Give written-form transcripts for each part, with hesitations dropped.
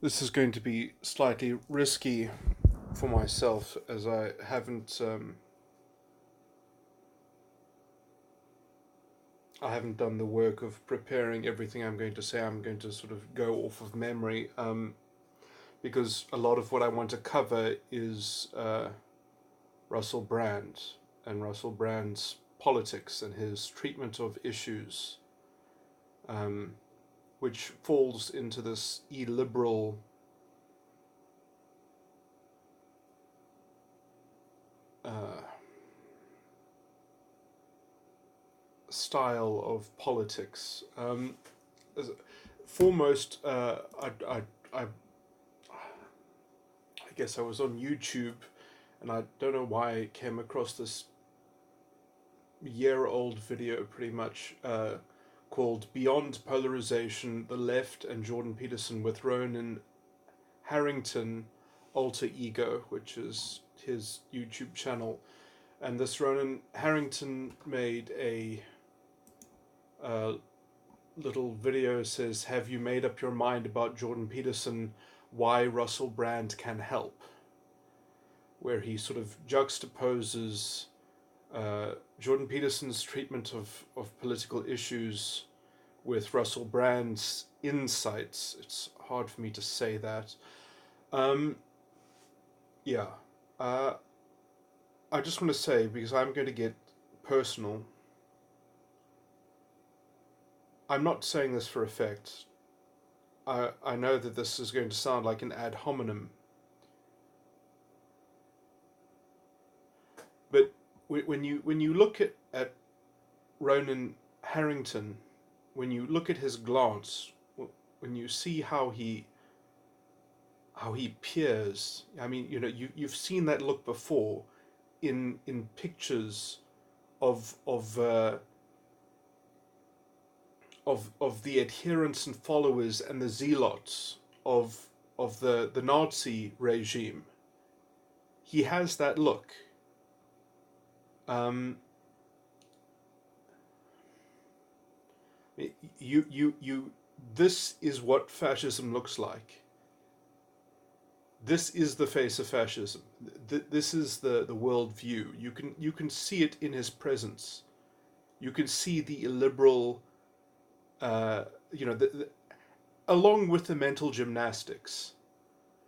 This is going to be slightly risky for myself as I haven't done the work of preparing everything I'm going to say. I'm going to sort of go off of memory because a lot of what I want to cover is Russel Brand and Russel Brand's politics and his treatment of issues, um, which falls into this illiberal uh, style of politics. Foremost, I guess I was on YouTube, and I don't know why I came across this year-old video, pretty much, called "Beyond Polarization: The Left and Jordan Peterson with Ronan Harrington Alter Ego," which is his YouTube channel. And this Ronan Harrington made a little video says, "Have you made up your mind about Jordan Peterson? Why Russel Brand can help?" Where he sort of juxtaposes Jordan Peterson's treatment of political issues with Russel Brand's insights. It's hard for me to say that. Um, yeah. I just want to say, because I'm going to get personal, I'm not saying this for effect. I know that this is going to sound like an ad hominem, but when you look at Ronan Harrington, when you look at his glance, when you see how he peers, I mean, you've seen that look before in pictures of the adherents and followers and the zealots of the Nazi regime. He has that look. Um, you. This is what fascism looks like. This is the face of fascism. This is the worldview. You can see it in his presence. You can see the illiberal, uh, you know, along with the mental gymnastics.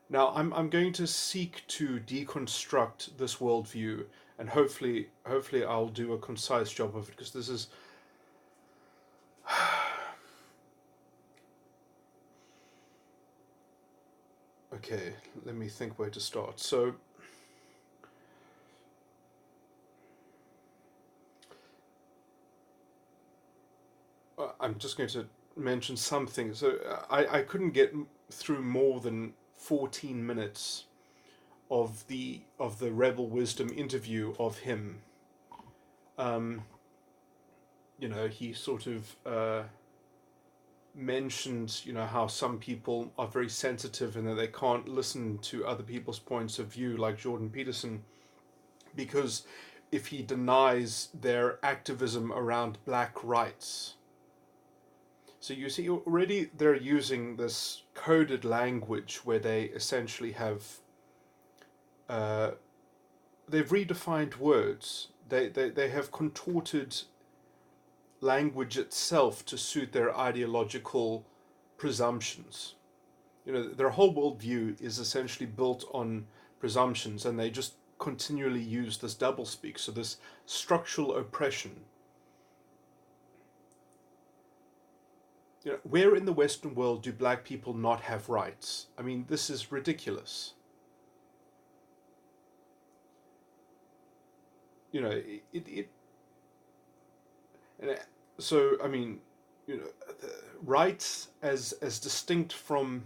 Now, I'm going to seek to deconstruct this worldview, and hopefully I'll do a concise job of it, because this is okay. Let me think where to start. So, I'm just going to mention something. So, I couldn't get through more than 14 minutes of the Rebel Wisdom interview of him. Um, he sort of mentioned, how some people are very sensitive and that they can't listen to other people's points of view, like Jordan Peterson, because if he denies their activism around black rights. So you see, already they're using this coded language where they essentially uh, they've redefined words. They have contorted language itself to suit their ideological presumptions. Their whole worldview is essentially built on presumptions, and they just continually use this doublespeak, so this structural oppression. Where in the Western world do black people not have rights? I mean, this is ridiculous. It and so I mean, rights as distinct from,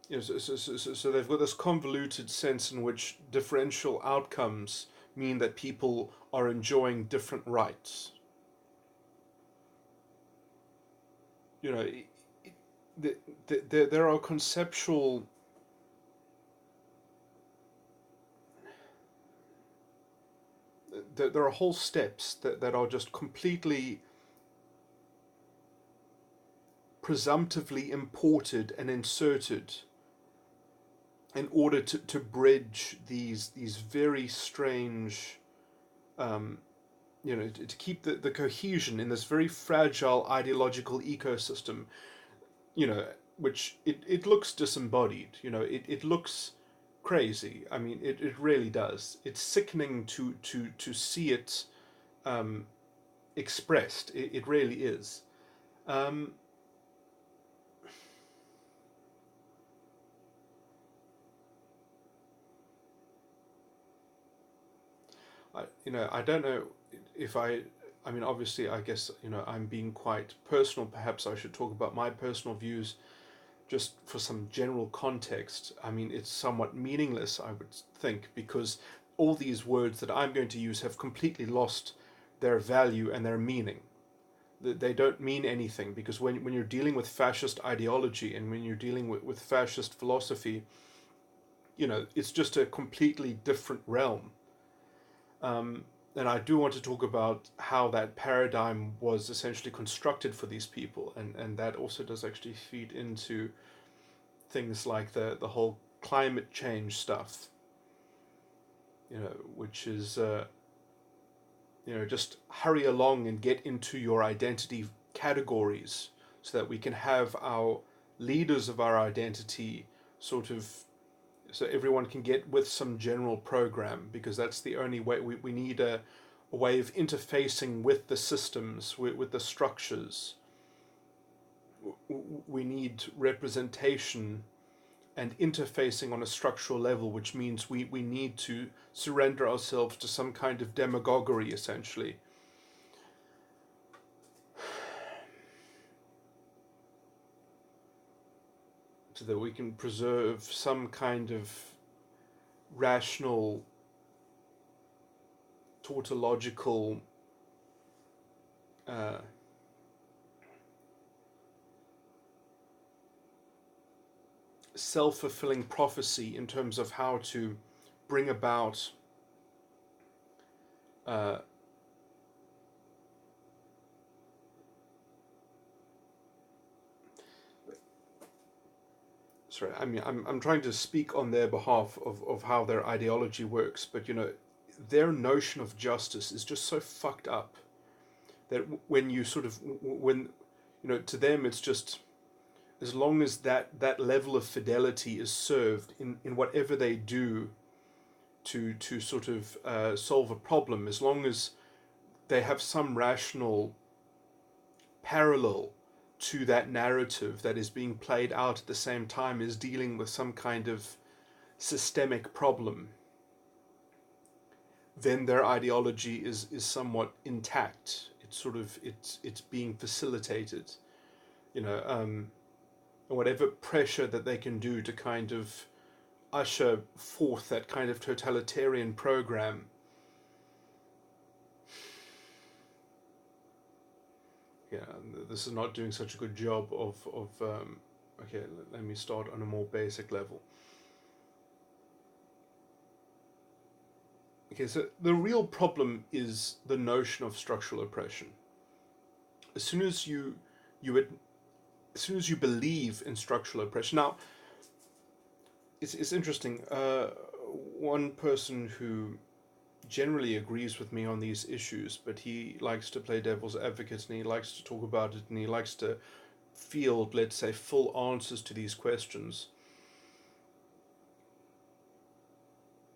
so they've got this convoluted sense in which differential outcomes mean that people are enjoying different rights. You know, there are conceptual, there are whole steps that are just completely presumptively imported and inserted in order to bridge these very strange, to keep the cohesion in this very fragile ideological ecosystem, which it looks disembodied, it looks crazy. I mean, it really does. It's sickening to see it expressed. It really is. I don't know if I mean, obviously, I guess, I'm being quite personal. Perhaps I should talk about my personal views just for some general context. I mean, it's somewhat meaningless, I would think, because all these words that I'm going to use have completely lost their value and their meaning. They don't mean anything, because when you're dealing with fascist ideology and when you're dealing with fascist philosophy, it's just a completely different realm. And I do want to talk about how that paradigm was essentially constructed for these people, and that also does actually feed into things like the whole climate change stuff, which is, just hurry along and get into your identity categories so that we can have our leaders of our identity sort of, so everyone can get with some general program, because that's the only way. We need a way of interfacing with the systems, with the structures. We need representation and interfacing on a structural level, which means we need to surrender ourselves to some kind of demagoguery, essentially. So that we can preserve some kind of rational, tautological self-fulfilling prophecy in terms of how to bring about sorry, I mean, I'm trying to speak on their behalf of how their ideology works, but their notion of justice is just so fucked up that when you sort of, to them it's just, as long as that level of fidelity is served in whatever they do to sort of solve a problem, as long as they have some rational parallel to that narrative that is being played out at the same time as dealing with some kind of systemic problem, then their ideology is somewhat intact. It's sort of it's being facilitated, and whatever pressure that they can do to kind of usher forth that kind of totalitarian program. Yeah, this is not doing such a good job of okay, let me start on a more basic level. Okay, so the real problem is the notion of structural oppression. As soon as you believe in structural oppression, now it's interesting. One person who generally agrees with me on these issues, but he likes to play devil's advocate, and he likes to talk about it, and he likes to field, let's say, full answers to these questions.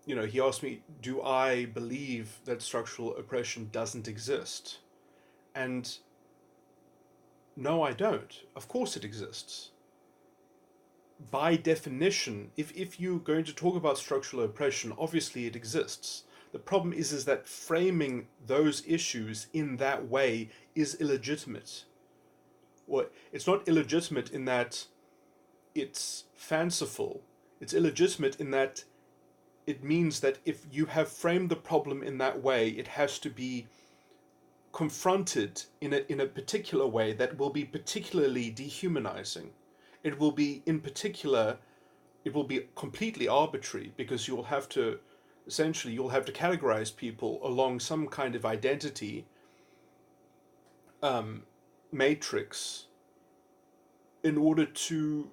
He asked me, do I believe that structural oppression doesn't exist? And no, I don't. Of course it exists. By definition, if you're going to talk about structural oppression, obviously it exists. The problem is that framing those issues in that way is illegitimate. Well, it's not illegitimate in that it's fanciful. It's illegitimate in that it means that if you have framed the problem in that way, it has to be confronted in a particular way that will be particularly dehumanizing. It will be completely arbitrary, because you'll have to categorize people along some kind of identity matrix in order to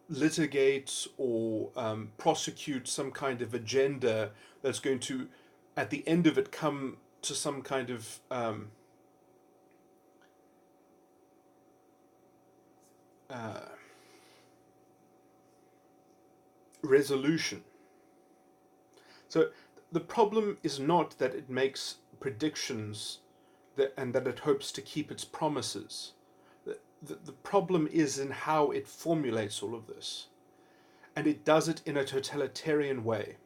litigate or prosecute some kind of agenda that's going to, at the end of it, come to some kind of resolution. So the problem is not that it makes predictions and that it hopes to keep its promises. The problem is in how it formulates all of this. And it does it in a totalitarian way.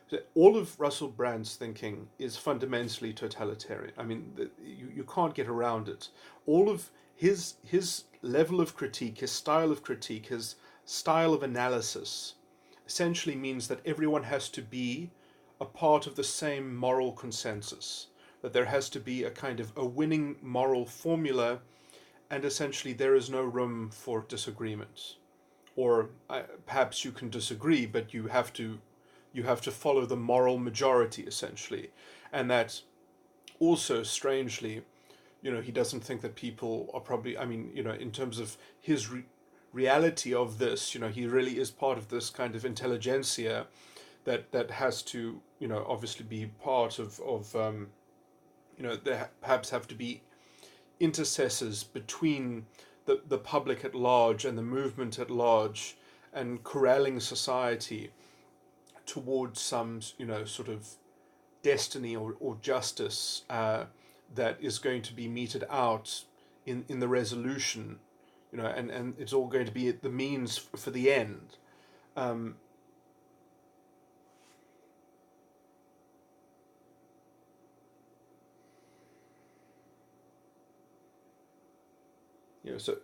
So all of Russel Brand's thinking is fundamentally totalitarian. I mean, you can't get around it. All of his level of critique, his style of critique, his style of analysis essentially means that everyone has to be a part of the same moral consensus, that there has to be a kind of a winning moral formula, and essentially there is no room for disagreement. Or perhaps you can disagree, but you have to follow the moral majority, essentially. And that also, strangely, he doesn't think that people are probably, I mean, in terms of his reality of this, he really is part of this kind of intelligentsia that has to, obviously be part of there perhaps have to be intercessors between the public at large and the movement at large, and corralling society towards some, sort of destiny or justice that is going to be meted out in the resolution, and it's all going to be the means for the end. So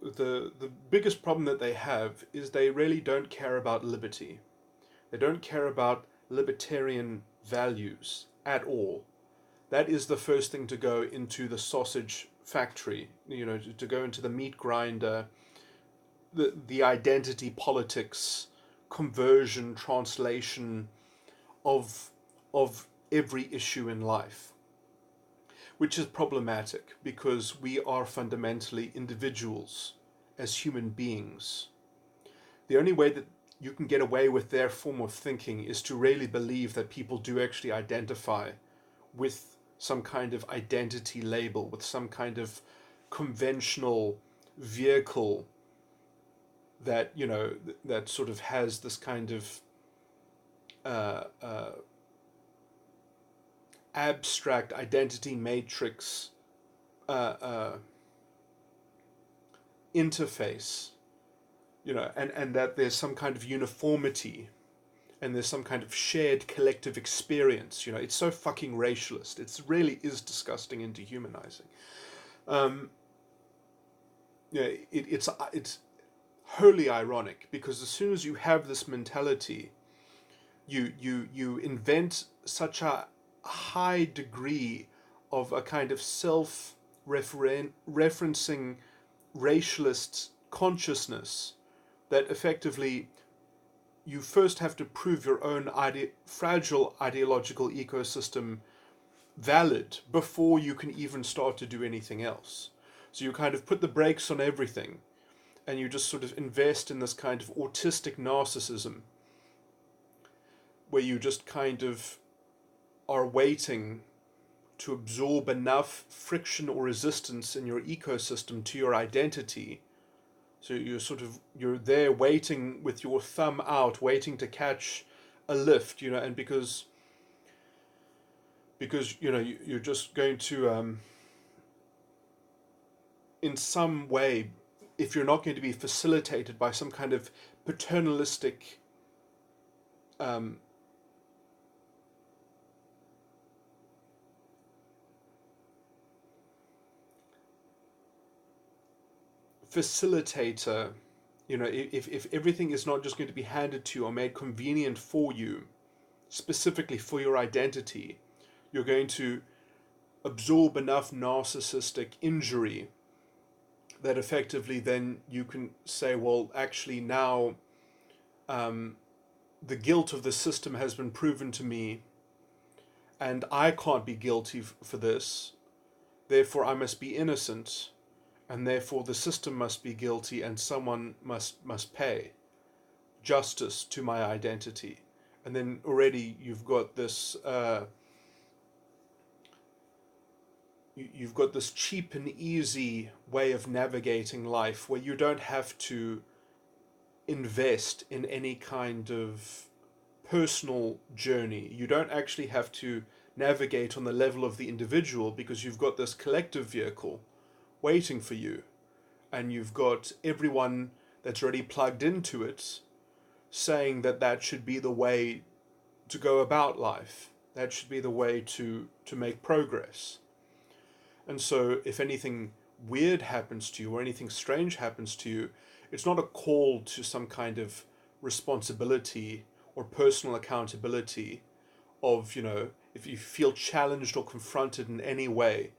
the biggest problem that they have is they really don't care about liberty. They don't care about libertarian values at all. That is the first thing to go into the sausage factory, to go into the meat grinder, the identity politics, conversion, translation of every issue in life, which is problematic because we are fundamentally individuals as human beings. The only way that you can get away with their form of thinking is to really believe that people do actually identify with some kind of identity label, with some kind of conventional vehicle that, that sort of has this kind of abstract identity matrix interface, and that there's some kind of uniformity and there's some kind of shared collective experience. It's so fucking racialist. It really is disgusting and dehumanizing. It's wholly ironic because as soon as you have this mentality, you invent such a high degree of a kind of self-referencing racialist consciousness that effectively you first have to prove your own fragile ideological ecosystem valid before you can even start to do anything else. So you kind of put the brakes on everything and you just sort of invest in this kind of autistic narcissism where you just kind of are waiting to absorb enough friction or resistance in your ecosystem to your identity. So you're there waiting with your thumb out, waiting to catch a lift, and because you're just going to in some way, if you're not going to be facilitated by some kind of paternalistic facilitator, if everything is not just going to be handed to you or made convenient for you, specifically for your identity, you're going to absorb enough narcissistic injury that effectively then you can say, well, actually now the guilt of the system has been proven to me and I can't be guilty for this, therefore I must be innocent, and therefore the system must be guilty and someone must pay justice to my identity. And then already you've got this you've got this cheap and easy way of navigating life where you don't have to invest in any kind of personal journey. You don't actually have to navigate on the level of the individual because you've got this collective vehicle waiting for you, and you've got everyone that's already plugged into it saying that that should be the way to go about life. That should be the way to make progress. And so if anything weird happens to you or anything strange happens to you, it's not a call to some kind of responsibility or personal accountability of, if you feel challenged or confronted in any way,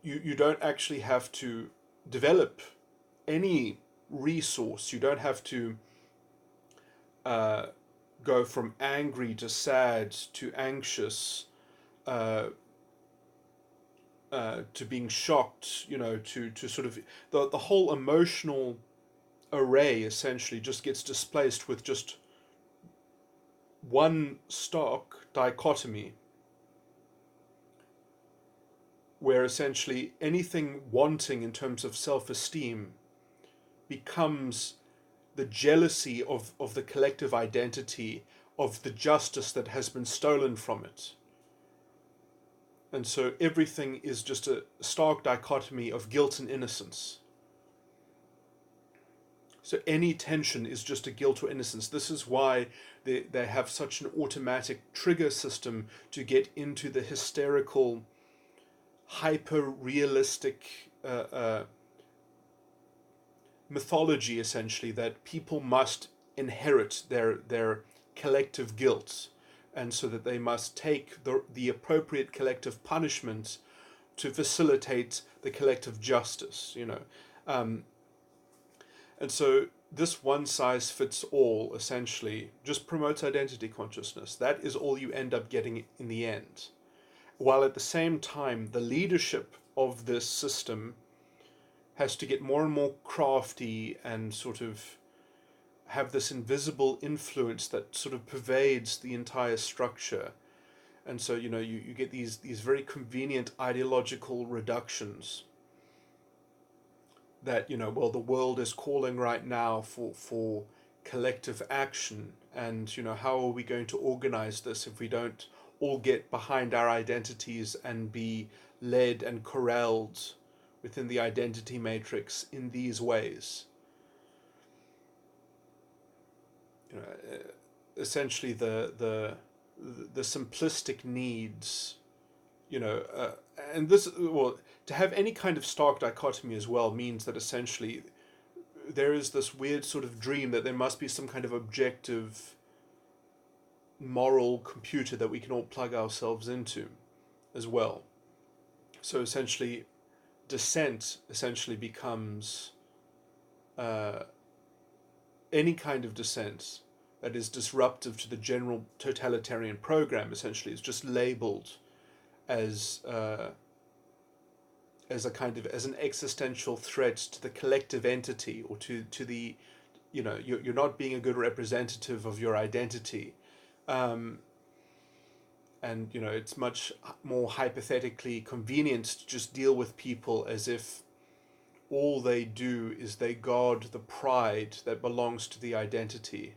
you don't actually have to develop any resource. You don't have to go from angry to sad to anxious to being shocked, to sort of the whole emotional array essentially just gets displaced with just one stark dichotomy, where essentially anything wanting in terms of self-esteem becomes the jealousy of the collective identity, of the justice that has been stolen from it. And so everything is just a stark dichotomy of guilt and innocence. So any tension is just a guilt or innocence. This is why they have such an automatic trigger system to get into the hysterical, hyper-realistic mythology, essentially, that people must inherit their collective guilt, and so that they must take the appropriate collective punishment to facilitate the collective justice, and so this one size fits all essentially just promotes identity consciousness. That is all you end up getting in the end. While at the same time, the leadership of this system has to get more and more crafty and sort of have this invisible influence that sort of pervades the entire structure. And so, you get these very convenient ideological reductions that, well, the world is calling right now for collective action, and, how are we going to organize this if we don't all get behind our identities and be led and corralled within the identity matrix in these ways? Essentially the simplistic needs, and this, well, to have any kind of stark dichotomy as well means that essentially there is this weird sort of dream that there must be some kind of objective moral computer that we can all plug ourselves into as well. So essentially dissent essentially becomes any kind of dissent that is disruptive to the general totalitarian program essentially is just labeled as as an existential threat to the collective entity, or to the, you're not being a good representative of your identity. And it's much more hypothetically convenient to just deal with people as if all they do is they guard the pride that belongs to the identity.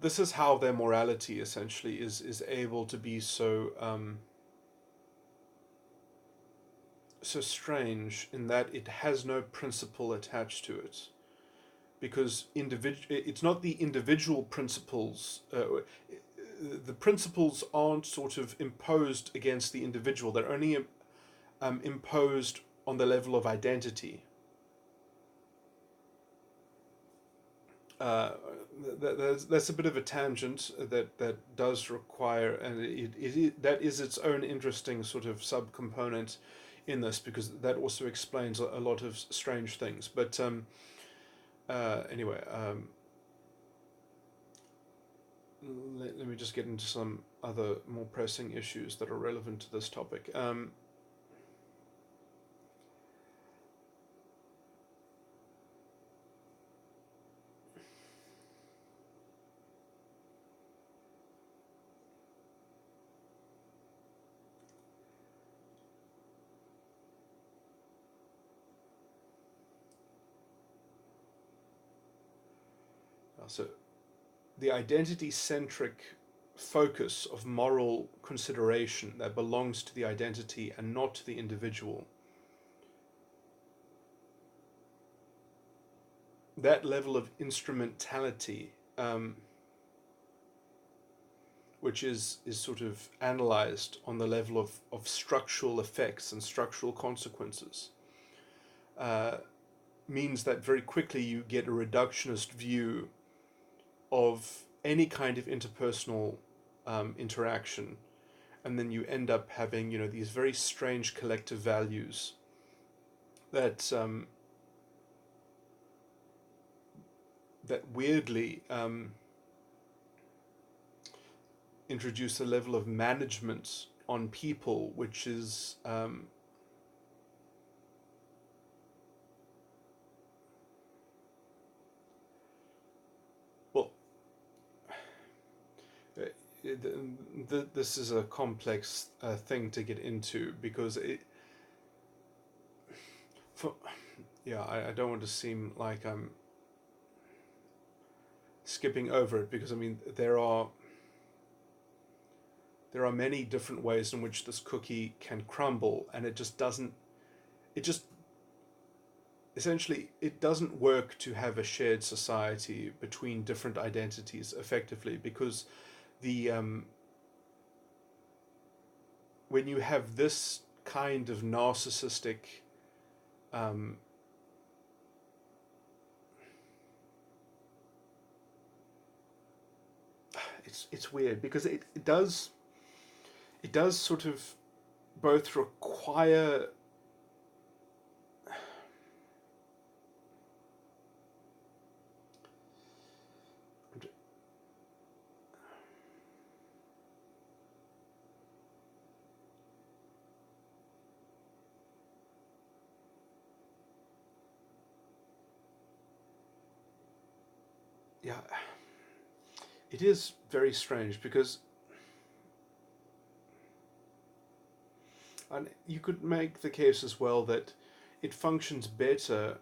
This is how their morality essentially is able to be so so strange, in that it has no principle attached to it, because it's not the individual principles. The principles aren't sort of imposed against the individual. They're only imposed on the level of identity. That's a bit of a tangent that does require, and that is its own interesting sort of subcomponent in this, because that also explains a lot of strange things. But anyway, let me just get into some other more pressing issues that are relevant to this topic. So the identity-centric focus of moral consideration that belongs to the identity and not to the individual, that level of instrumentality, which is sort of analyzed on the level of structural effects and structural consequences, means that very quickly you get a reductionist view of any kind of interpersonal interaction, and then you end up having, you know, these very strange collective values that that weirdly introduce a level of management on people, which is well, this is a complex thing to get into, because I don't want to seem like I'm skipping over it, because I mean there are many different ways in which this cookie can crumble, and it just essentially it doesn't work to have a shared society between different identities effectively, because the when you have this kind of narcissistic it's weird, because it does sort of both require it is very strange, because and you could make the case as well that it functions better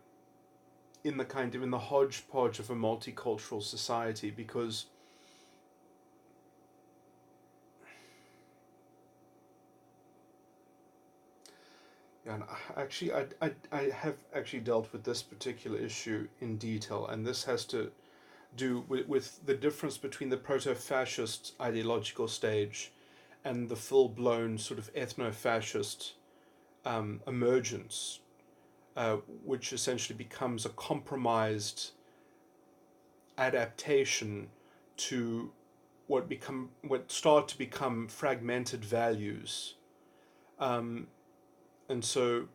in the hodgepodge of a multicultural society, because and actually I have actually dealt with this particular issue in detail, and this has to do with the difference between the proto-fascist ideological stage and the full-blown sort of ethno-fascist emergence, which essentially becomes a compromised adaptation to what start to become fragmented values, and so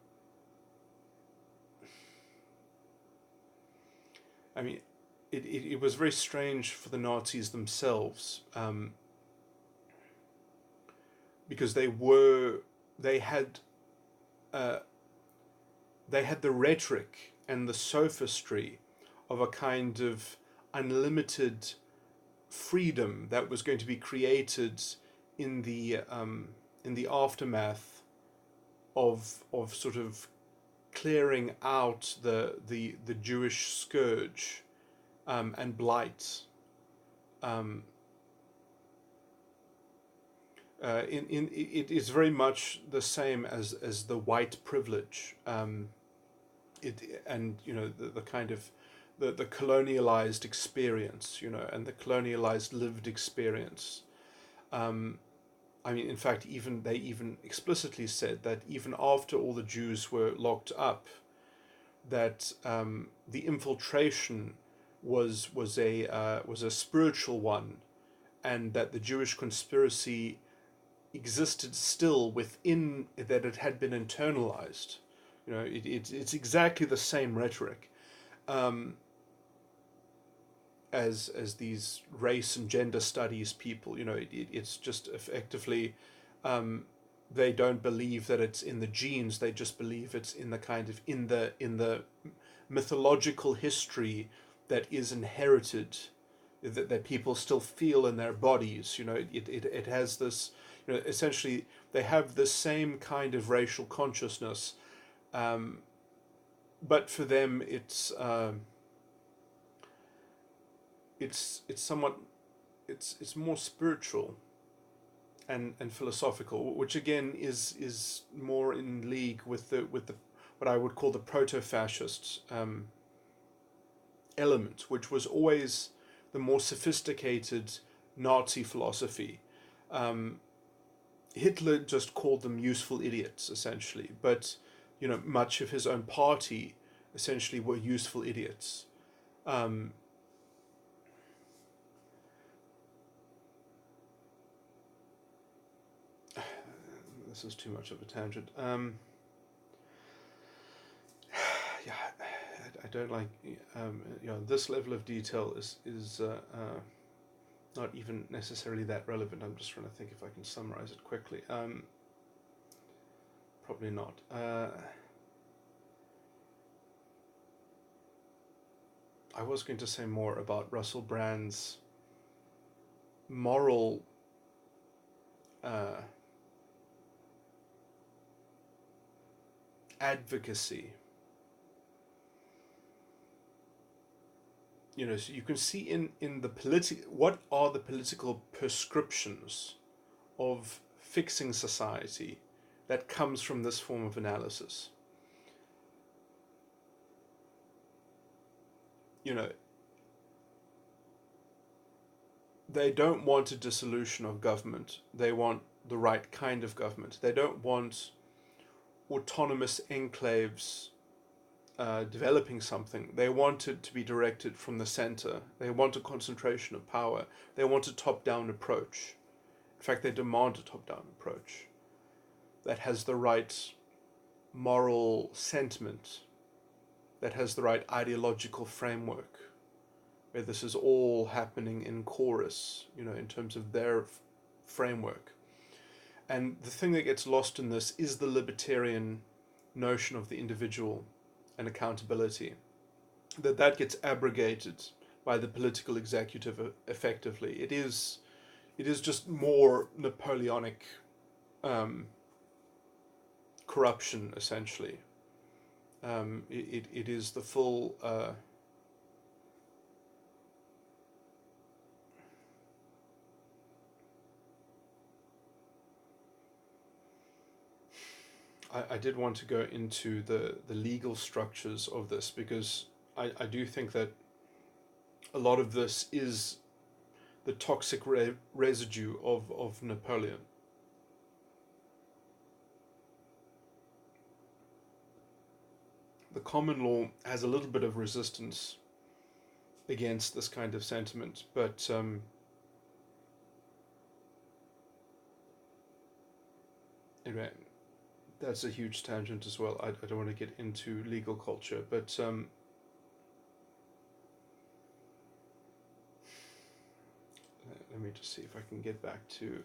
I mean it was very strange for the Nazis themselves, because they had the rhetoric and the sophistry of a kind of unlimited freedom that was going to be created in the aftermath of sort of clearing out the Jewish scourge and blight. It is very much the same as the white privilege, and you know the kind of the colonialized experience, you know, and the colonialized lived experience. I mean, in fact, they even explicitly said that even after all the Jews were locked up, that the infiltration was a spiritual one, and that the Jewish conspiracy existed still within, that it had been internalized. You know, it's exactly the same rhetoric as these race and gender studies people. You know, it's just effectively they don't believe that it's in the genes. They just believe it's in the kind of in the mythological history that is inherited, that people still feel in their bodies. You know, it has this, you know, essentially they have the same kind of racial consciousness, but for them it's it's somewhat, it's more spiritual and philosophical, which again is more in league with the what I would call the proto-fascist element, which was always the more sophisticated Nazi philosophy. Hitler just called them useful idiots, essentially, but much of his own party essentially were useful idiots. This is too much of a tangent. Yeah, I don't like this level of detail is not even necessarily that relevant. I'm just trying to think if I can summarize it quickly. Probably not. I was going to say more about Russel Brand's moral advocacy. So you can see in the what are the political prescriptions of fixing society that comes from this form of analysis. They don't want a dissolution of government. They want the right kind of government. They don't want autonomous enclaves developing something. They want it to be directed from the center. They want a concentration of power. They want a top-down approach. In fact, they demand a top-down approach that has the right moral sentiment, that has the right ideological framework, where this is all happening in chorus, in terms of their framework. And the thing that gets lost in this is the libertarian notion of the individual and accountability, that gets abrogated by the political executive effectively. It is just more Napoleonic corruption, essentially. It is the full I did want to go into the legal structures of this, because I do think that a lot of this is the toxic residue of Napoleon. The common law has a little bit of resistance against this kind of sentiment, but anyway, that's a huge tangent as well. I don't want to get into legal culture, but let me just see if I can get back to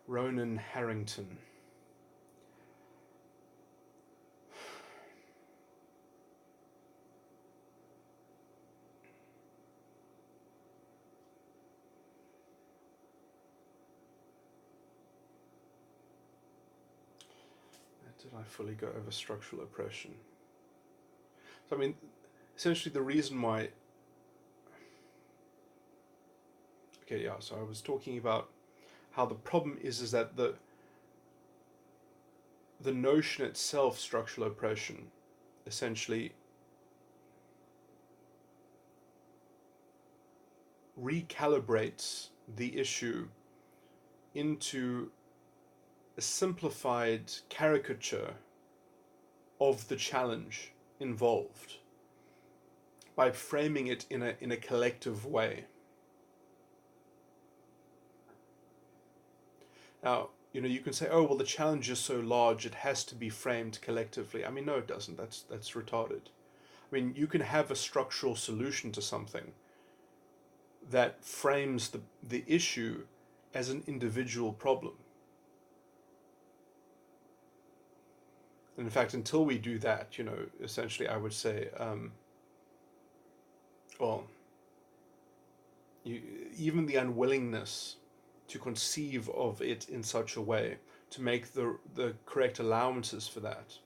Roger Harrington. Did I fully go over structural oppression? So, I mean, essentially the reason why... Okay, yeah, so I was talking about how the problem is that the notion itself, structural oppression, essentially recalibrates the issue into a simplified caricature of the challenge involved by framing it in a collective way. Now, you can say, oh, well, the challenge is so large, it has to be framed collectively. I mean, no, it doesn't. That's retarded. I mean, you can have a structural solution to something that frames the issue as an individual problem. And in fact, until we do that, essentially I would say, even the unwillingness to conceive of it in such a way, to make the correct allowances for that,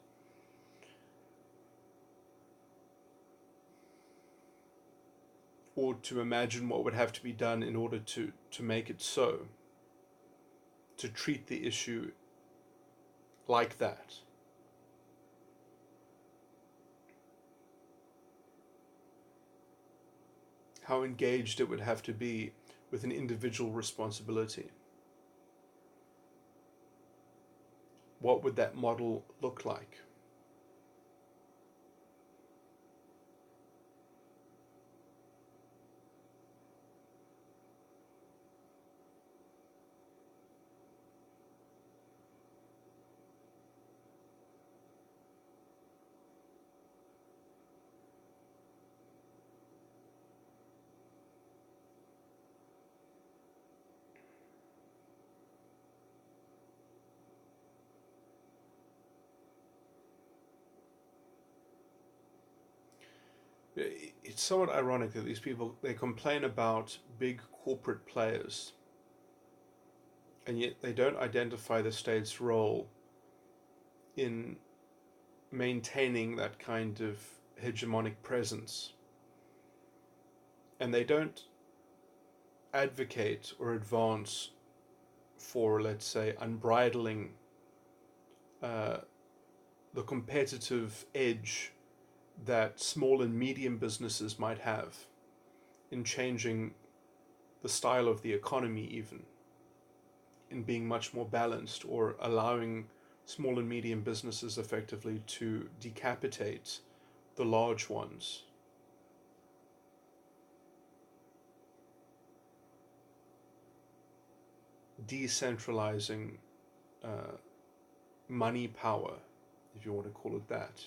or to imagine what would have to be done in order to make it so, to treat the issue like that. How engaged it would have to be with an individual responsibility. What would that model look like? It's somewhat ironic that these people, they complain about big corporate players, and yet they don't identify the state's role in maintaining that kind of hegemonic presence. And they don't advocate or advance for, let's say, unbridling the competitive edge that small and medium businesses might have in changing the style of the economy, even in being much more balanced, or allowing small and medium businesses effectively to decapitate the large ones. Decentralizing money power, if you want to call it that.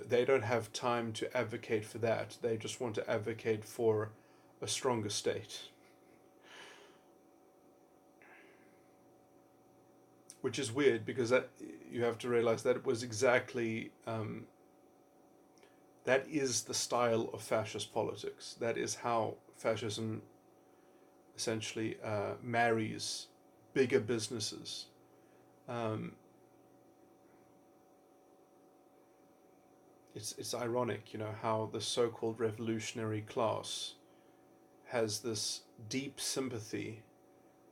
They don't have time to advocate for that. They just want to advocate for a stronger state. Which is weird, because that, you have to realize that it was exactly, that is the style of fascist politics. That is how fascism essentially marries bigger businesses. It's ironic, how the so-called revolutionary class has this deep sympathy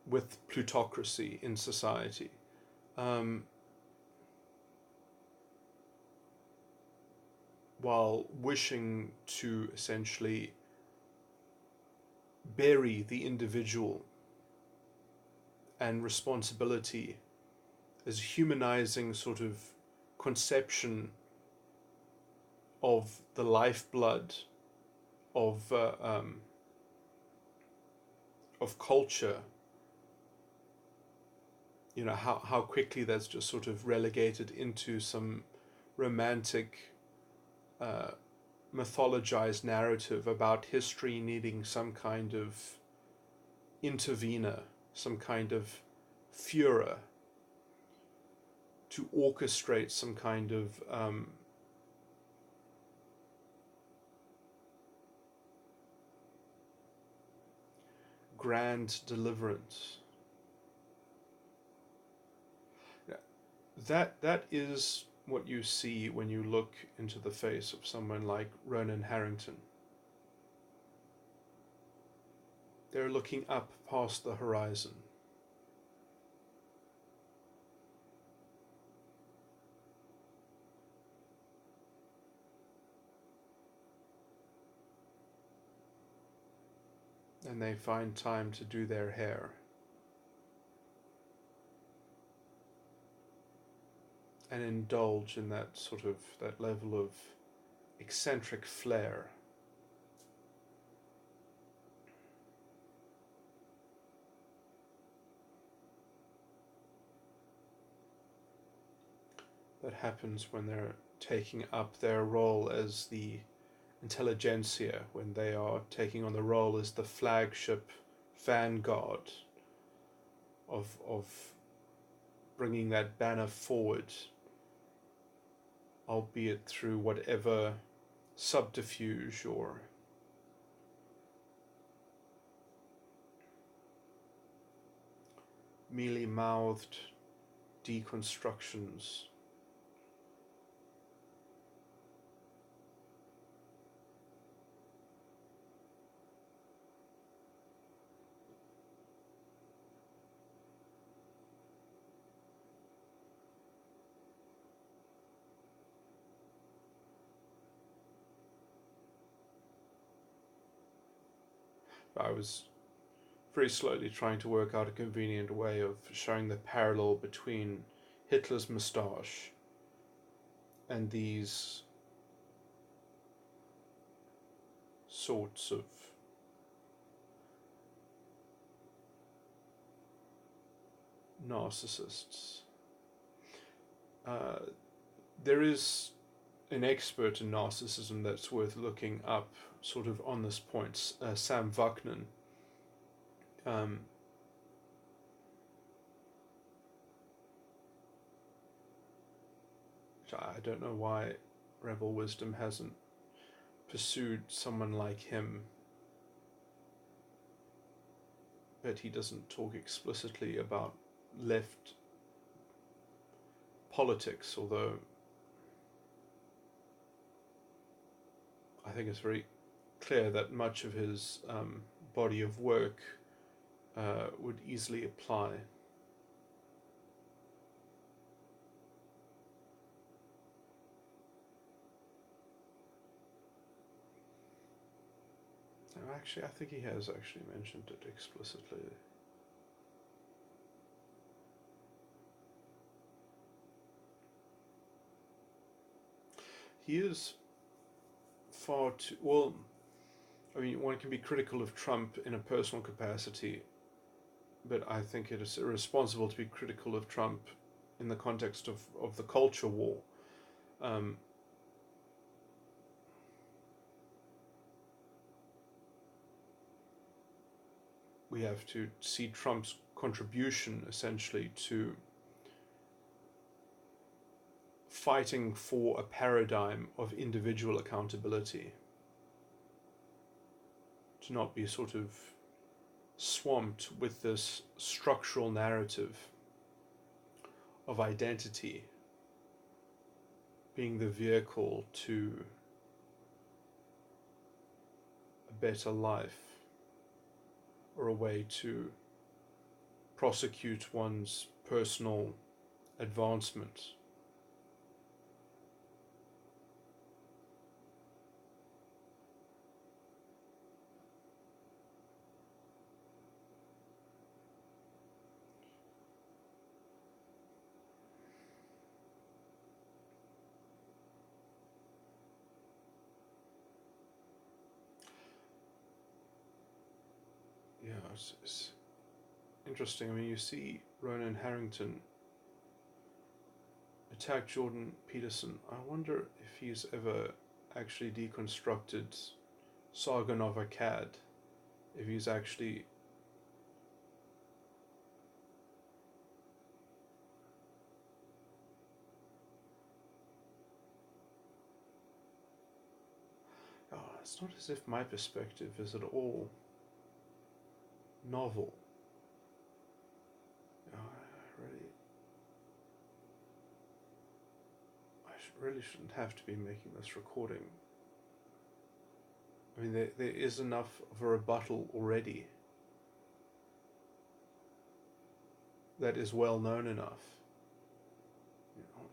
with plutocracy in society. While wishing to essentially bury the individual and responsibility as humanizing sort of conception of the lifeblood of culture. How quickly that's just sort of relegated into some romantic mythologized narrative about history needing some kind of intervener, some kind of Führer to orchestrate some kind of grand deliverance. That is what you see when you look into the face of someone like Roger Harrington. They're looking up past the horizon. And they find time to do their hair. And indulge in that level of eccentric flair. That happens when they're taking up their role as the intelligentsia, when they are taking on the role as the flagship vanguard of bringing that banner forward, albeit through whatever subterfuge or mealy-mouthed deconstructions. I was very slowly trying to work out a convenient way of showing the parallel between Hitler's moustache and these sorts of narcissists. There is an expert in narcissism that's worth looking up, sort of on this point, Sam Vaknin. I don't know why Rebel Wisdom hasn't pursued someone like him, but he doesn't talk explicitly about left politics, although I think it's very clear that much of his body of work would easily apply. No, actually, I think he has actually mentioned it explicitly. He is far too, well, I mean, one can be critical of Trump in a personal capacity, but I think it is irresponsible to be critical of Trump in the context of the culture war. We have to see Trump's contribution essentially to fighting for a paradigm of individual accountability, to not be sort of swamped with this structural narrative of identity being the vehicle to a better life, or a way to prosecute one's personal advancement. Yeah, it's interesting. I mean, you see Roger Harrington attack Jordan Peterson. I wonder if he's ever actually deconstructed Sargon of Akkad, if he's actually it's not as if my perspective is at all novel. I really shouldn't have to be making this recording. I mean, there is enough of a rebuttal already that is well known enough.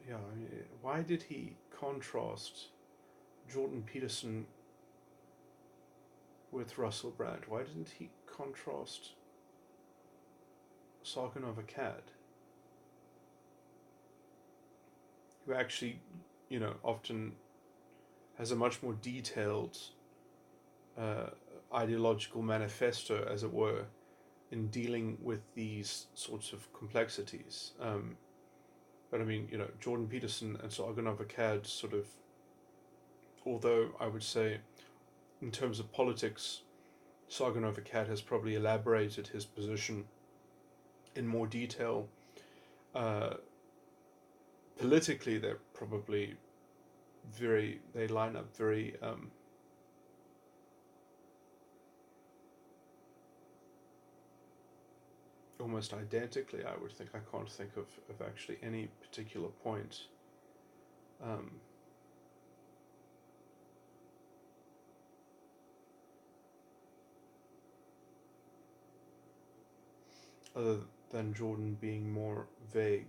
Yeah, I mean, why did he contrast Jordan Peterson with Russel Brand? Why didn't he contrast Sargon of Akkad, who actually, often has a much more detailed ideological manifesto, as it were, in dealing with these sorts of complexities. But I mean, Jordan Peterson and Sargon of Akkad sort of, although I would say in terms of politics, Sargon of Akkad has probably elaborated his position in more detail. Politically, they're probably they line up very almost identically, I would think. I can't think of actually any particular point other than Jordan being more vague.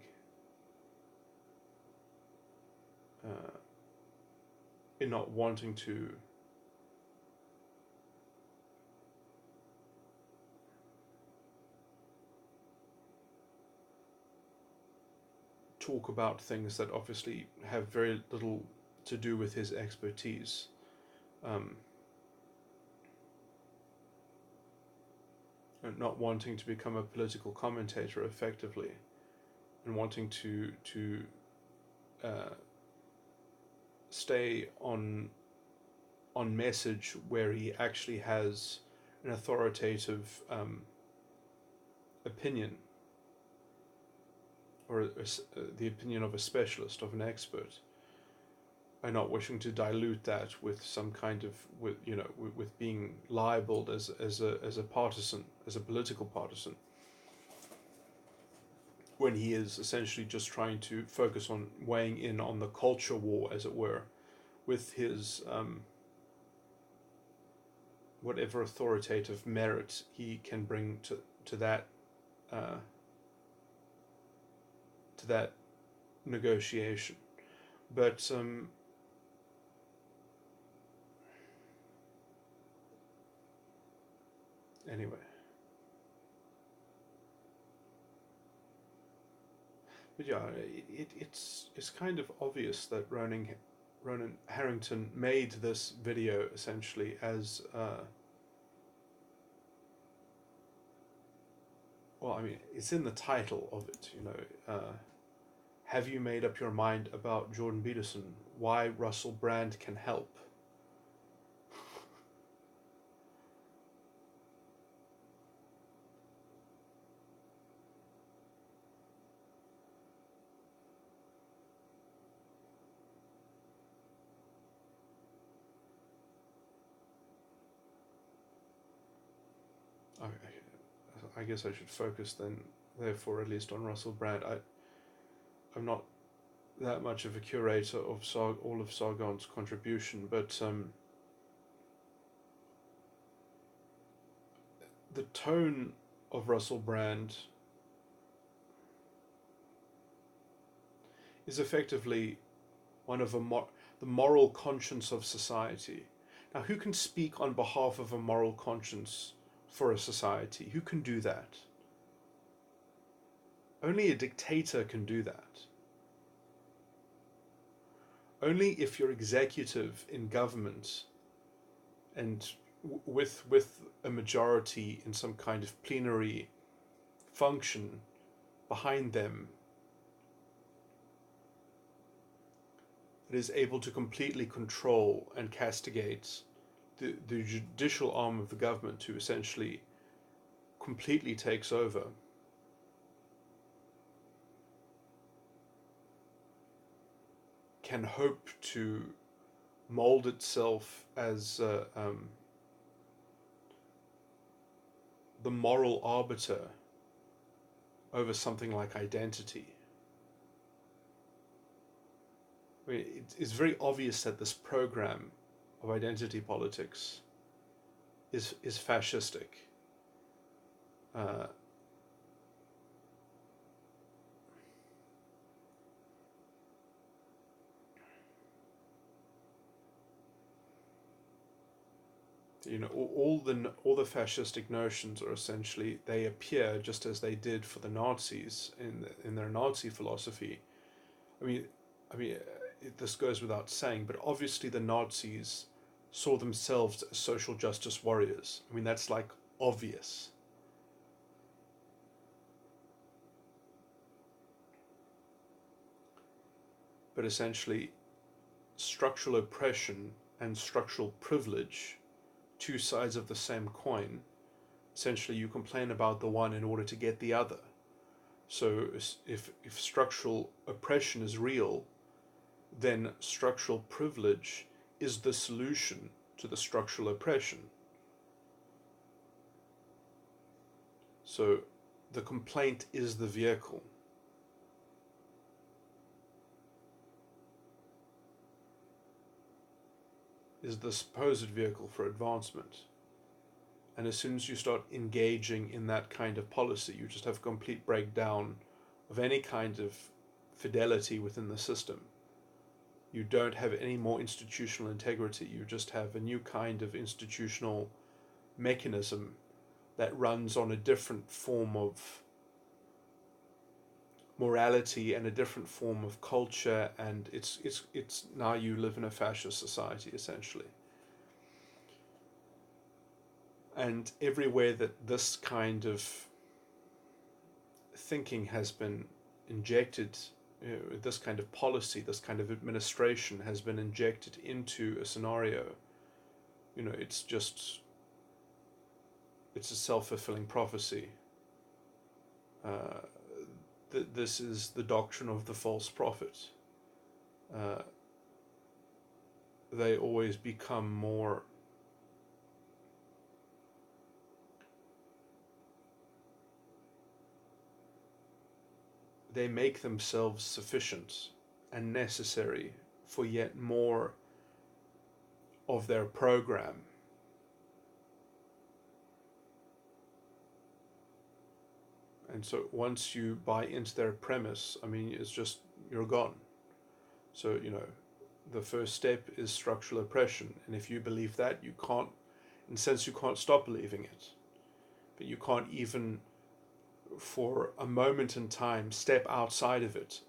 In not wanting to talk about things that obviously have very little to do with his expertise. And not wanting to become a political commentator effectively, and wanting to stay on message where he actually has an authoritative opinion, or the opinion of a specialist, of an expert, and not wishing to dilute that with some kind of, with being libeled as a partisan, as a political partisan, when he is essentially just trying to focus on weighing in on the culture war, as it were, with his whatever authoritative merit he can bring to that negotiation. But anyway. But yeah, it's kind of obvious that Ronan Harrington made this video essentially as well, I mean, it's in the title of it, have you made up your mind about Jordan Peterson? Why Russel Brand can help? I guess I should focus then, therefore, at least on Russel Brand. I'm not that much of a curator of all of Sargon's contribution, but the tone of Russel Brand is effectively one of the moral conscience of society. Now, who can speak on behalf of a moral conscience for a society? Who can do that? Only a dictator can do that. Only if you're executive in government and with a majority in some kind of plenary function behind them that is able to completely control and castigate the judicial arm of the government, who essentially completely takes over, can hope to mold itself as the moral arbiter over something like identity. I mean, it's very obvious that this program of identity politics is fascistic. All the fascistic notions are essentially, they appear just as they did for the Nazis in their Nazi philosophy. I mean, this goes without saying, but obviously the Nazis saw themselves as social justice warriors. I mean, that's like obvious. But essentially, structural oppression and structural privilege, two sides of the same coin. Essentially, you complain about the one in order to get the other. So if structural oppression is real, then structural privilege is the solution to the structural oppression. So the complaint is the vehicle. Is the supposed vehicle for advancement. And as soon as you start engaging in that kind of policy, you just have a complete breakdown of any kind of fidelity within the system. You don't have any more institutional integrity. You just have a new kind of institutional mechanism that runs on a different form morality and a different form of culture, and it's now you live in a fascist society essentially. And everywhere that this kind of thinking has been injected, this kind of policy, this kind of administration has been injected into a scenario, it's a self-fulfilling prophecy. This is the doctrine of the false prophet. They always become more they make themselves sufficient and necessary for yet more of their program. And so once you buy into their premise, it's just, you're gone. So, the first step is structural oppression. And if you believe that, you can't, in a sense, you can't stop believing it. But you can't even, for a moment in time, step outside of it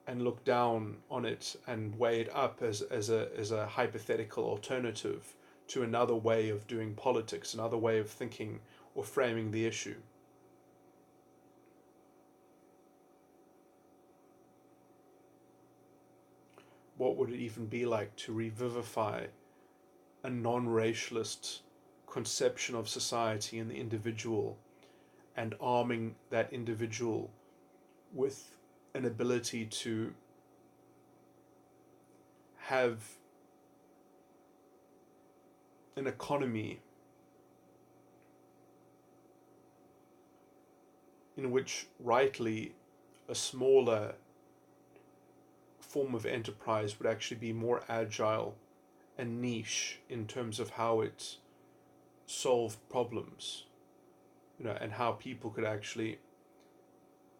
and look down on it and weigh it up as a hypothetical alternative to another way of doing politics, another way of thinking or framing the issue. What would it even be like to revivify a non-racialist conception of society and the individual, and arming that individual with an ability to have an economy in which rightly a smaller form of enterprise would actually be more agile and niche in terms of how it solved problems, and how people could actually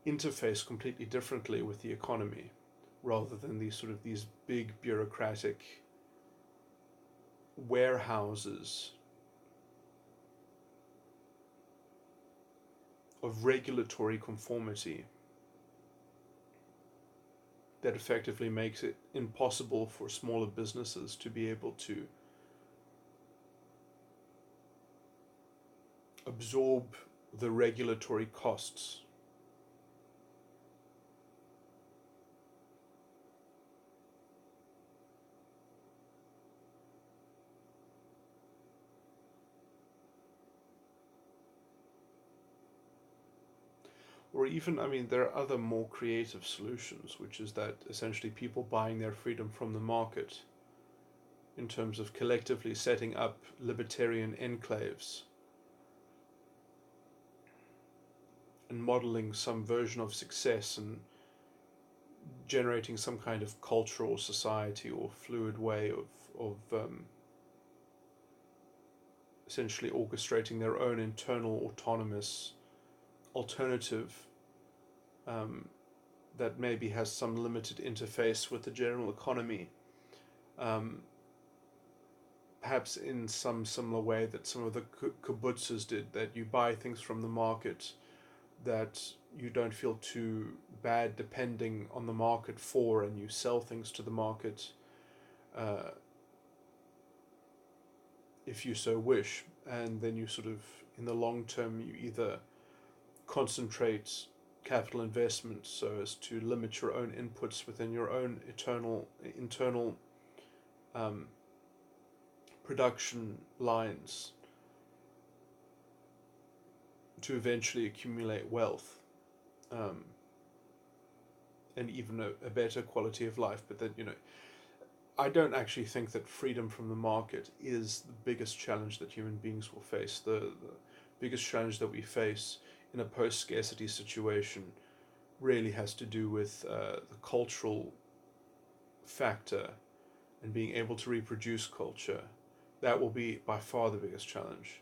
interface completely differently with the economy, rather than these big bureaucratic warehouses of regulatory conformity that effectively makes it impossible for smaller businesses to be able to absorb the regulatory costs. Or even, there are other more creative solutions, which is that essentially people buying their freedom from the market, in terms of collectively setting up libertarian enclaves and modeling some version of success and generating some kind of cultural society or fluid way of essentially orchestrating their own internal autonomous alternative that maybe has some limited interface with the general economy, perhaps in some similar way that some of the kibbutzes did, that you buy things from the market, that you don't feel too bad depending on the market for, and you sell things to the market if you so wish, and then you in the long term, you either concentrate capital investment so as to limit your own inputs within your own internal production lines to eventually accumulate wealth, and even a better quality of life. But then, I don't actually think that freedom from the market is the biggest challenge that human beings will face. The biggest challenge that we face in a post-scarcity situation really has to do with the cultural factor and being able to reproduce culture. That will be by far the biggest challenge,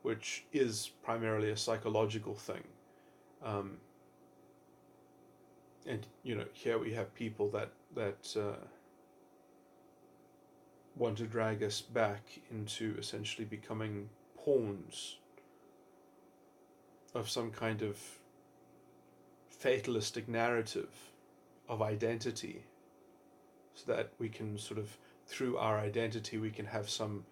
which is primarily a psychological thing. And here we have people that want to drag us back into essentially becoming pawns of some kind of fatalistic narrative of identity, so that we can sort of, through our identity, we can have some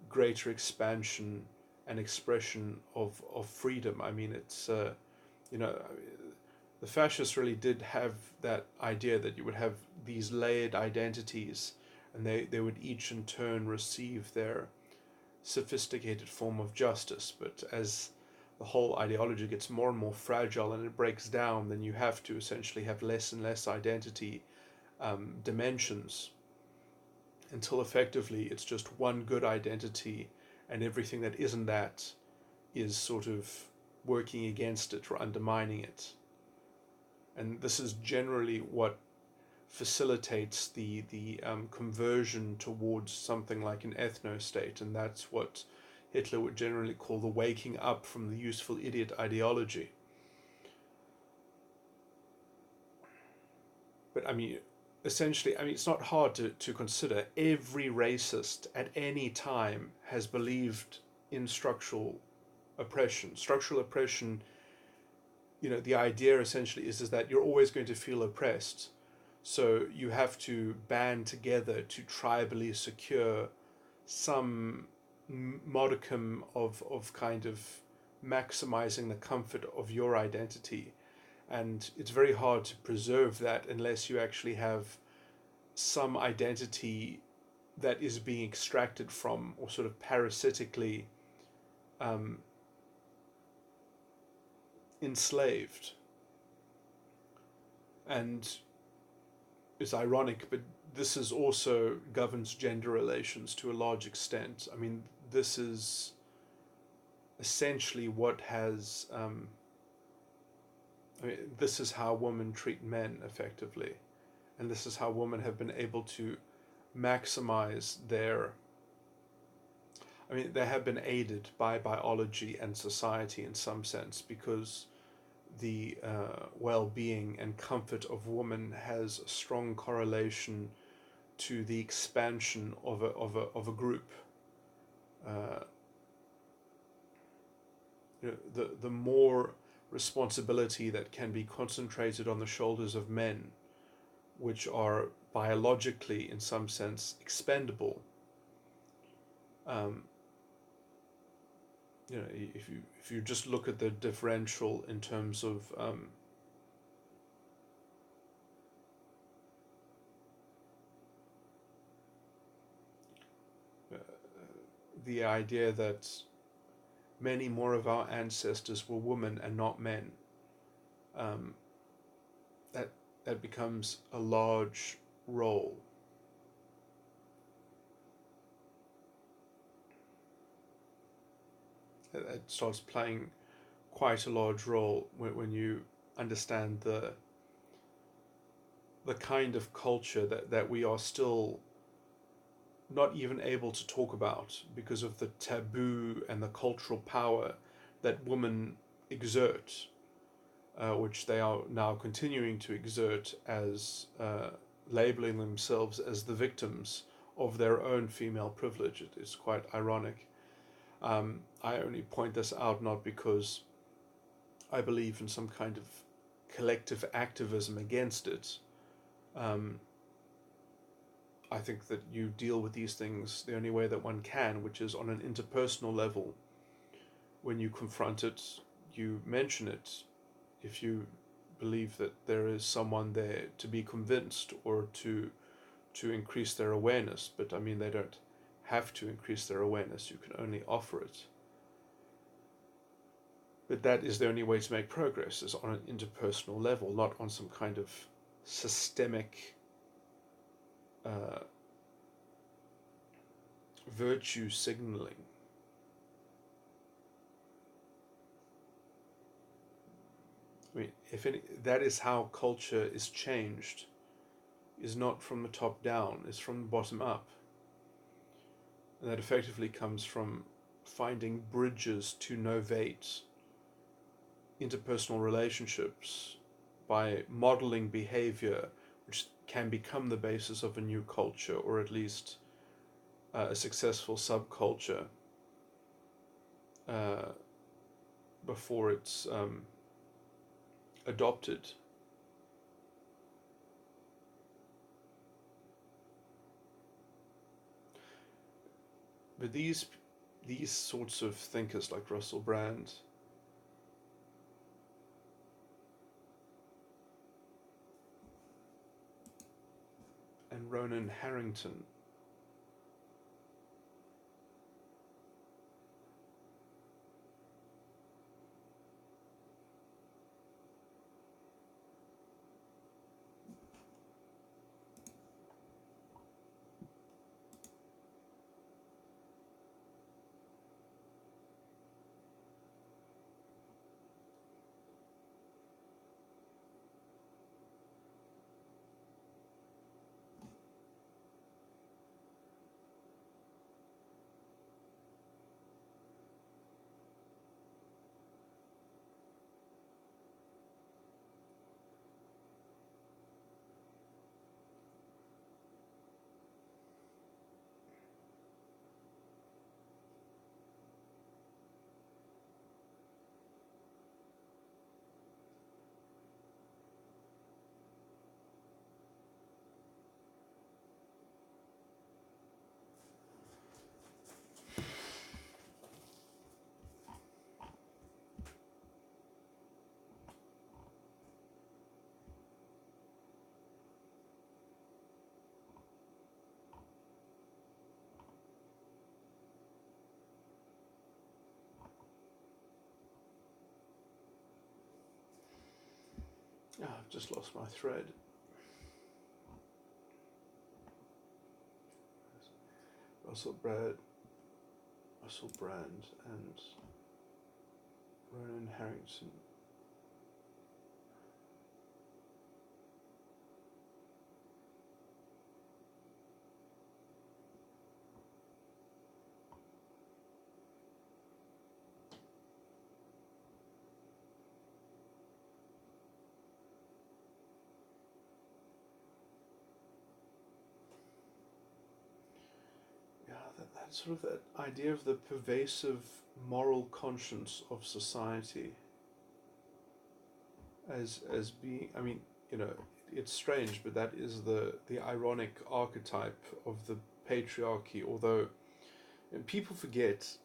greater expansion and expression of freedom. I mean, it's, you know, the fascists really did have that idea that you would have these layered identities, and they would each in turn receive their sophisticated form of justice. But as the whole ideology gets more and more fragile and it breaks down, then you have to essentially have less and less identity dimensions, until effectively it's just one good identity, and everything that isn't that is sort of working against it or undermining it. And this is generally what facilitates the conversion towards something like an ethno-state, and that's what Hitler would generally call the waking up from the useful idiot ideology. But I mean, essentially, I mean, it's not hard to consider every racist at any time has believed in structural oppression. Structural oppression, you know, the idea essentially is that you're always going to feel oppressed. So you have to band together to tribally secure some modicum of kind of maximizing the comfort of your identity. And it's very hard to preserve that unless you actually have some identity that is being extracted from, or sort of parasitically enslaved. And it's ironic, but this is also governs gender relations to a large extent. I mean, this is essentially what has I mean, this is how women treat men effectively, and this is how women have been able to maximize their, I mean, they have been aided by biology and society in some sense, because the well-being and comfort of women has a strong correlation to the expansion of a group. You know, the more responsibility that can be concentrated on the shoulders of men, which are biologically, in some sense, expendable. You know, if you just look at the differential in terms of the idea that many more of our ancestors were women and not men, that becomes a large role. It starts playing quite a large role when you understand the kind of culture that we are still not even able to talk about because of the taboo and the cultural power that women exert, which they are now continuing to exert as labeling themselves as the victims of their own female privilege. It is quite ironic. I only point this out not because I believe in some kind of collective activism against it. I think that you deal with these things the only way that one can, which is on an interpersonal level. When you confront it, you mention it. If you believe that there is someone there to be convinced or to increase their awareness, but I mean, they don't have to increase their awareness, you can only offer it. But that is the only way to make progress, is on an interpersonal level, not on some kind of systemic virtue signaling. I mean, if any, that is how culture is changed, is not from the top down, it's from the bottom up. And that effectively comes from finding bridges to novate interpersonal relationships by modeling behavior which can become the basis of a new culture, or at least a successful subculture, before it's adopted. But these sorts of thinkers like Russel Brand and Roger Harrington I've just lost my thread. Russel Brand and Roger Harrington. That sort of that idea of the pervasive moral conscience of society as being, I mean, it's strange, but that is the ironic archetype of the patriarchy, although people forget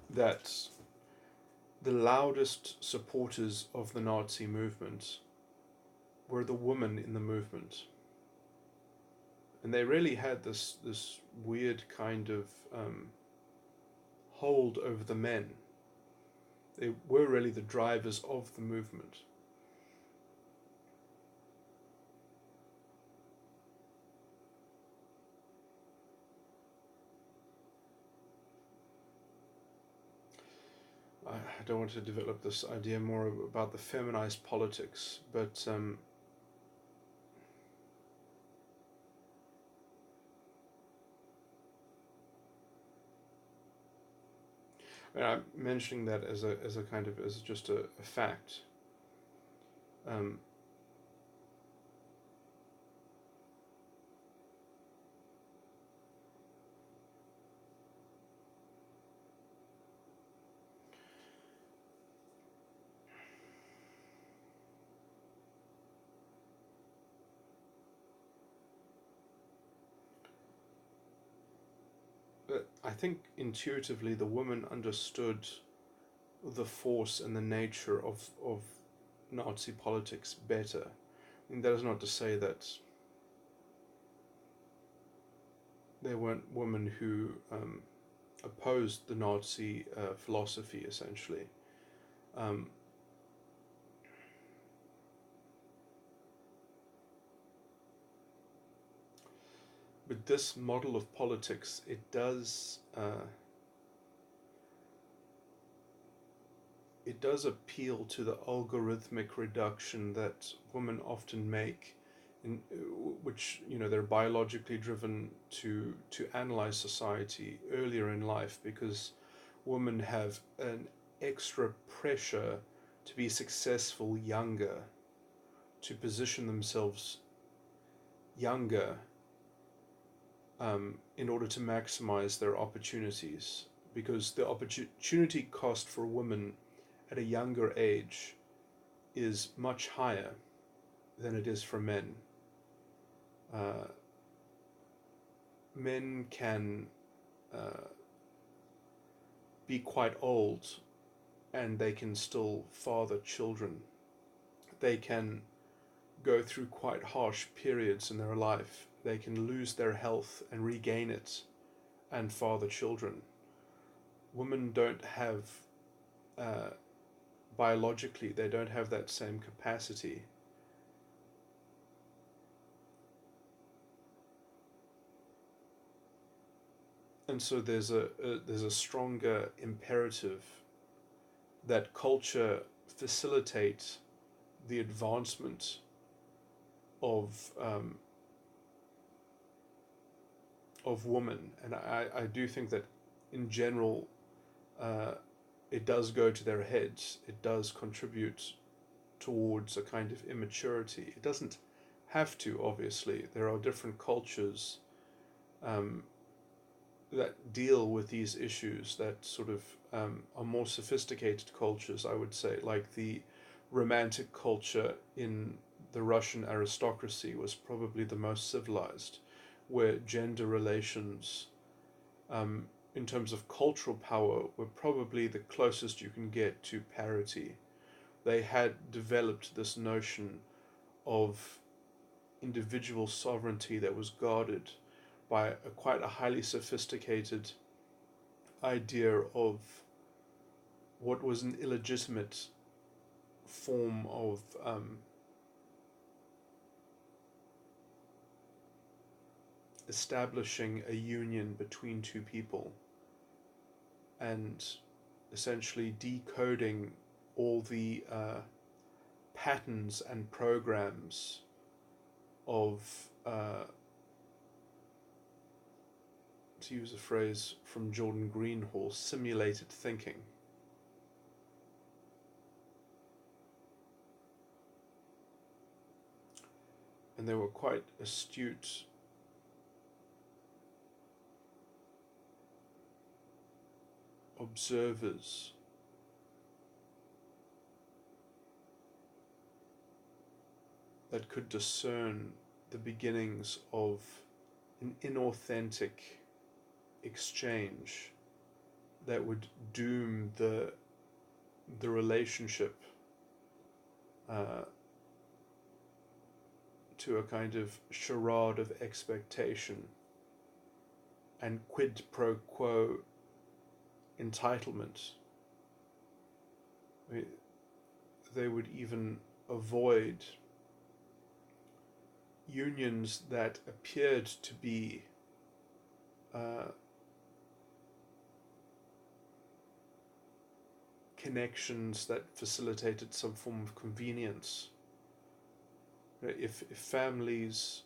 that the loudest supporters of the Nazi movement were the women in the movement. And they really had this weird kind of hold over the men. They were really the drivers of the movement. I don't want to develop this idea more about the feminized politics, but I'm mentioning that as a kind of as just a fact. But I think intuitively the woman understood the force and the nature of Nazi politics better. I mean, that is not to say that there weren't women who opposed the Nazi philosophy, essentially. But this model of politics, it does appeal to the algorithmic reduction that women often make, in which they're biologically driven to analyze society earlier in life, because women have an extra pressure to be successful younger, to position themselves younger, in order to maximize their opportunities, because the opportunity cost for women at a younger age is much higher than it is for men. Men can be quite old and they can still father children. They can go through quite harsh periods in their life. They can lose their health and regain it and father children. Women don't have, biologically, they don't have that same capacity. And so there's a stronger imperative that culture facilitate the advancement of women, and I do think that in general it does go to their heads. It does contribute towards a kind of immaturity. It doesn't have to, obviously. There are different cultures that deal with these issues that sort of are more sophisticated cultures, I would say, like the Romantic culture in the Russian aristocracy was probably the most civilized, where gender relations, in terms of cultural power, were probably the closest you can get to parity. They had developed this notion of individual sovereignty that was guarded by quite a highly sophisticated idea of what was an illegitimate form of establishing a union between two people and essentially decoding all the patterns and programs of, to use a phrase from Jordan Greenhall, simulated thinking. And they were quite astute observers that could discern the beginnings of an inauthentic exchange that would doom the relationship to a kind of charade of expectation and quid pro quo entitlement. They would even avoid unions that appeared to be connections that facilitated some form of convenience. If families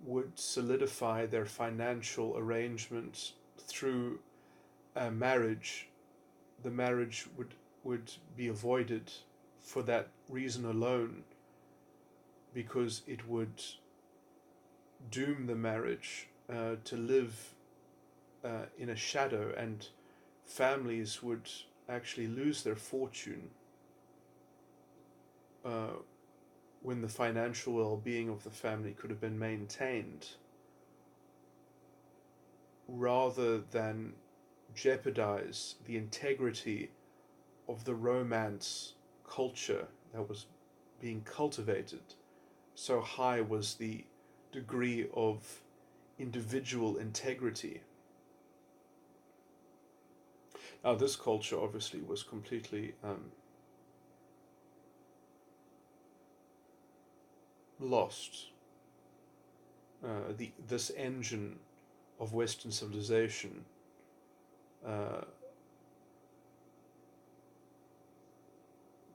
would solidify their financial arrangements through a marriage, the marriage would be avoided for that reason alone, because it would doom the marriage to live in a shadow, and families would actually lose their fortune when the financial well-being of the family could have been maintained, rather than jeopardize the integrity of the romance culture that was being cultivated. So high was the degree of individual integrity. Now, this culture obviously was completely lost. This engine of Western civilization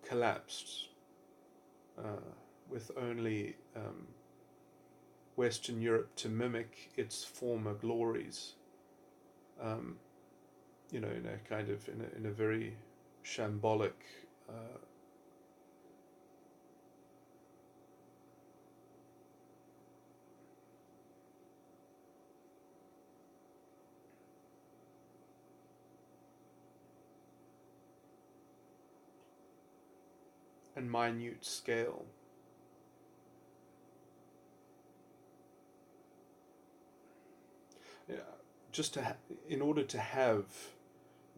collapsed with only Western Europe to mimic its former glories. In a kind of in a very shambolic and minute scale. Yeah, just in order to have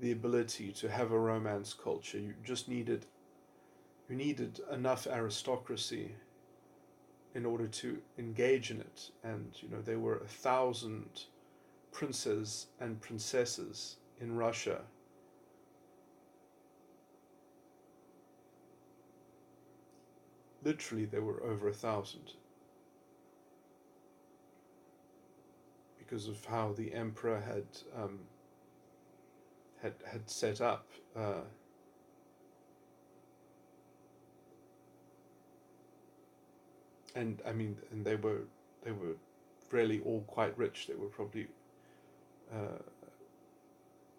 the ability to have a romance culture, you needed enough aristocracy in order to engage in it. And there were 1,000 princes and princesses in Russia. Literally, there were over 1,000, because of how the emperor had set up. And I mean, and they were really all quite rich. They were probably,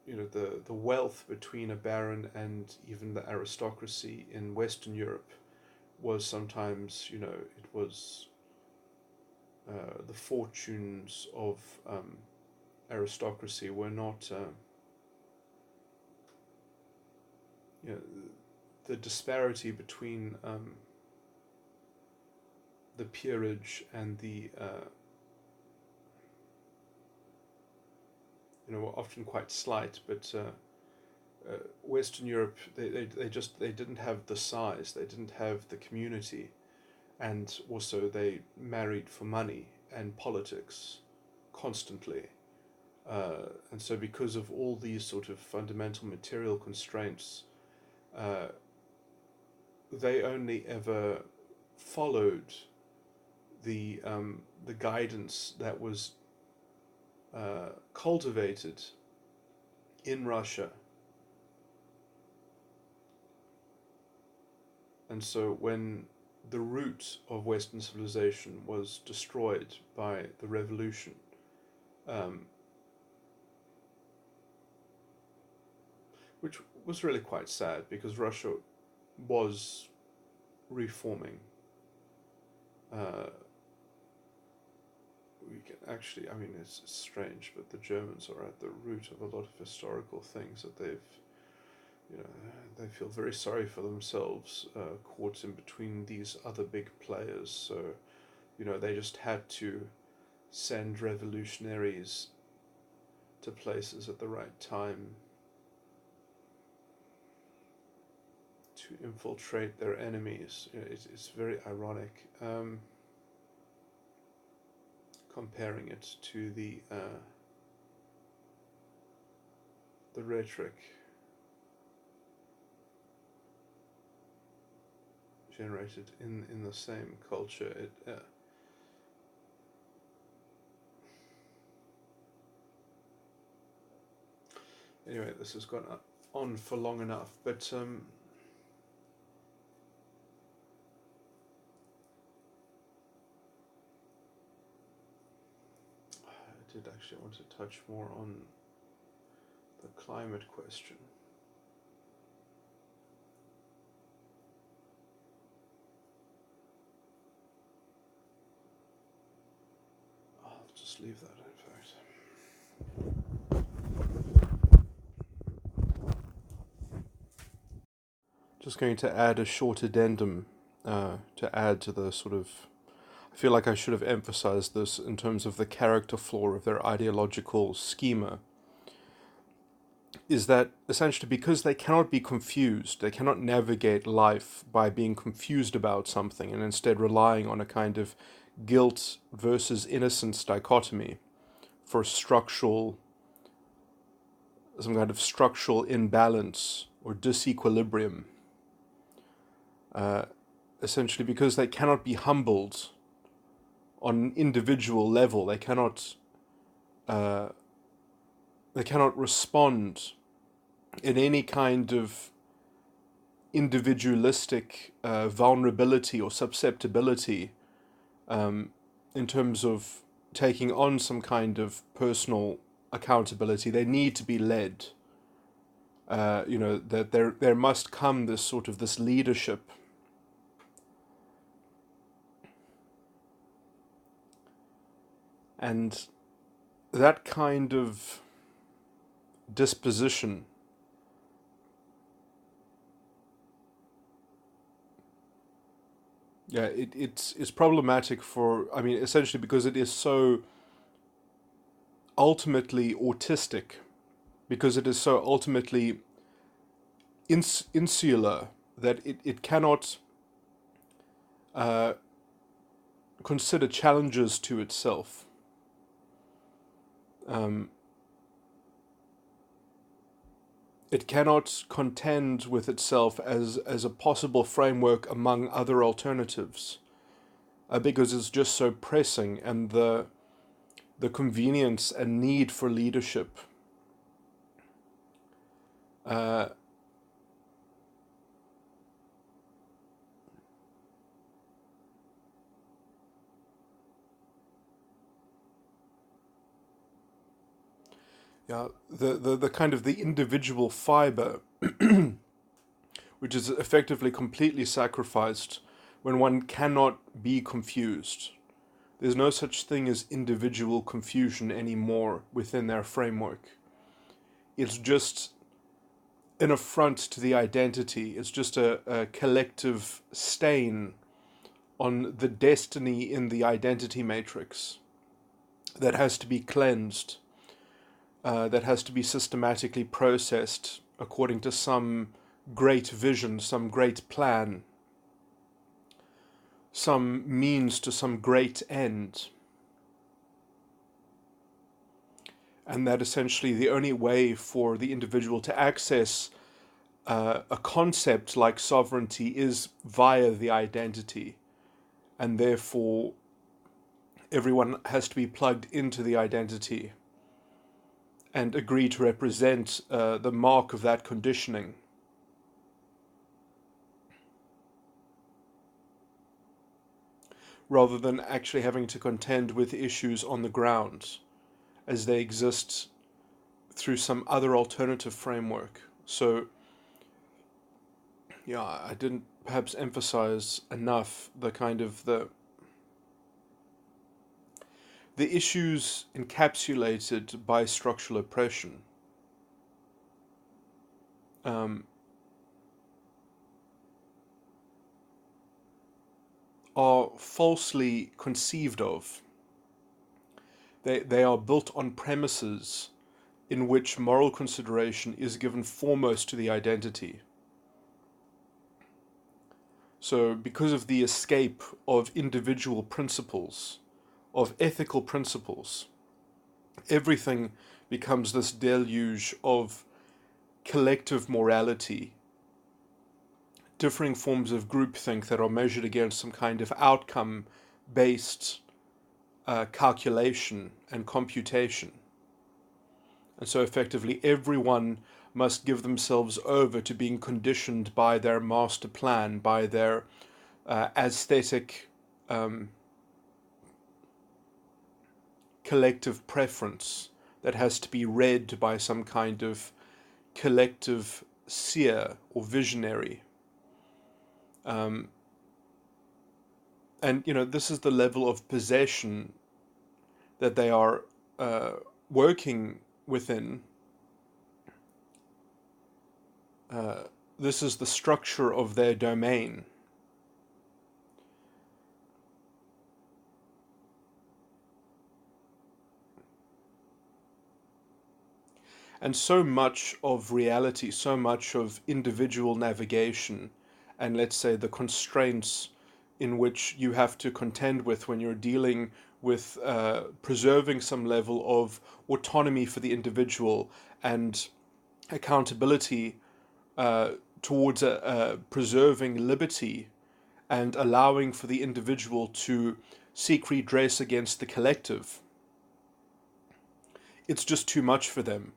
the wealth between a baron and even the aristocracy in Western Europe was sometimes, it was the fortunes of aristocracy were not, the disparity between the peerage and the were often quite slight, but Western Europe, they didn't have the size, they didn't have the community, and also they married for money and politics constantly, and so because of all these sort of fundamental material constraints, they only ever followed the guidance that was cultivated in Russia. And so when the root of Western civilization was destroyed by the revolution, which was really quite sad, because Russia was reforming. We can actually, I mean, it's strange, but the Germans are at the root of a lot of historical things that they've, they feel very sorry for themselves, caught in between these other big players. So, they just had to send revolutionaries to places at the right time to infiltrate their enemies. It's very ironic. Comparing it to the rhetoric generated in the same culture. Anyway, this has gone on for long enough, but I did actually want to touch more on the climate question. I'll just leave that, in fact. Just going to add a short addendum to add to the sort of, I feel like I should have emphasized this in terms of the character flaw of their ideological schema, is that essentially because they cannot be confused, they cannot navigate life by being confused about something and instead relying on a kind of guilt versus innocence dichotomy for some kind of structural imbalance or disequilibrium. Essentially because they cannot be humbled on an individual level, they cannot respond in any kind of individualistic vulnerability or susceptibility in terms of taking on some kind of personal accountability. They need to be led. That there must come this leadership. And that kind of disposition Yeah, it's problematic for, I mean, essentially because it is so ultimately autistic, because it is so ultimately insular, that it cannot uh, consider challenges to itself. Um, it cannot contend with itself as a possible framework among other alternatives, because it's just so pressing, and the convenience and need for leadership uh, yeah, the kind of the individual fiber, which is effectively completely sacrificed when one cannot be confused. There's no such thing as individual confusion anymore within their framework. It's just an affront to the identity. It's just a collective stain on the destiny in the identity matrix that has to be cleansed, that has to be systematically processed according to some great vision, some great plan, some means to some great end. And that essentially the only way for the individual to access a concept like sovereignty is via the identity. And therefore, everyone has to be plugged into the identity and agree to represent the mark of that conditioning. Rather than actually having to contend with issues on the ground as they exist through some other alternative framework. So, yeah, I didn't perhaps emphasize enough the kind of the issues encapsulated by structural oppression. Um, are falsely conceived of. They are built on premises in which moral consideration is given foremost to the identity. So, because of the escape of individual principles, of ethical principles, everything becomes this deluge of collective morality, differing forms of groupthink that are measured against some kind of outcome based calculation and computation. And so effectively everyone must give themselves over to being conditioned by their master plan, by their aesthetic collective preference that has to be read by some kind of collective seer or visionary. And, this is the level of possession that they are working within. This is the structure of their domain. And so much of reality, so much of individual navigation, and let's say the constraints in which you have to contend with when you're dealing with preserving some level of autonomy for the individual and accountability towards preserving liberty and allowing for the individual to seek redress against the collective. It's just too much for them.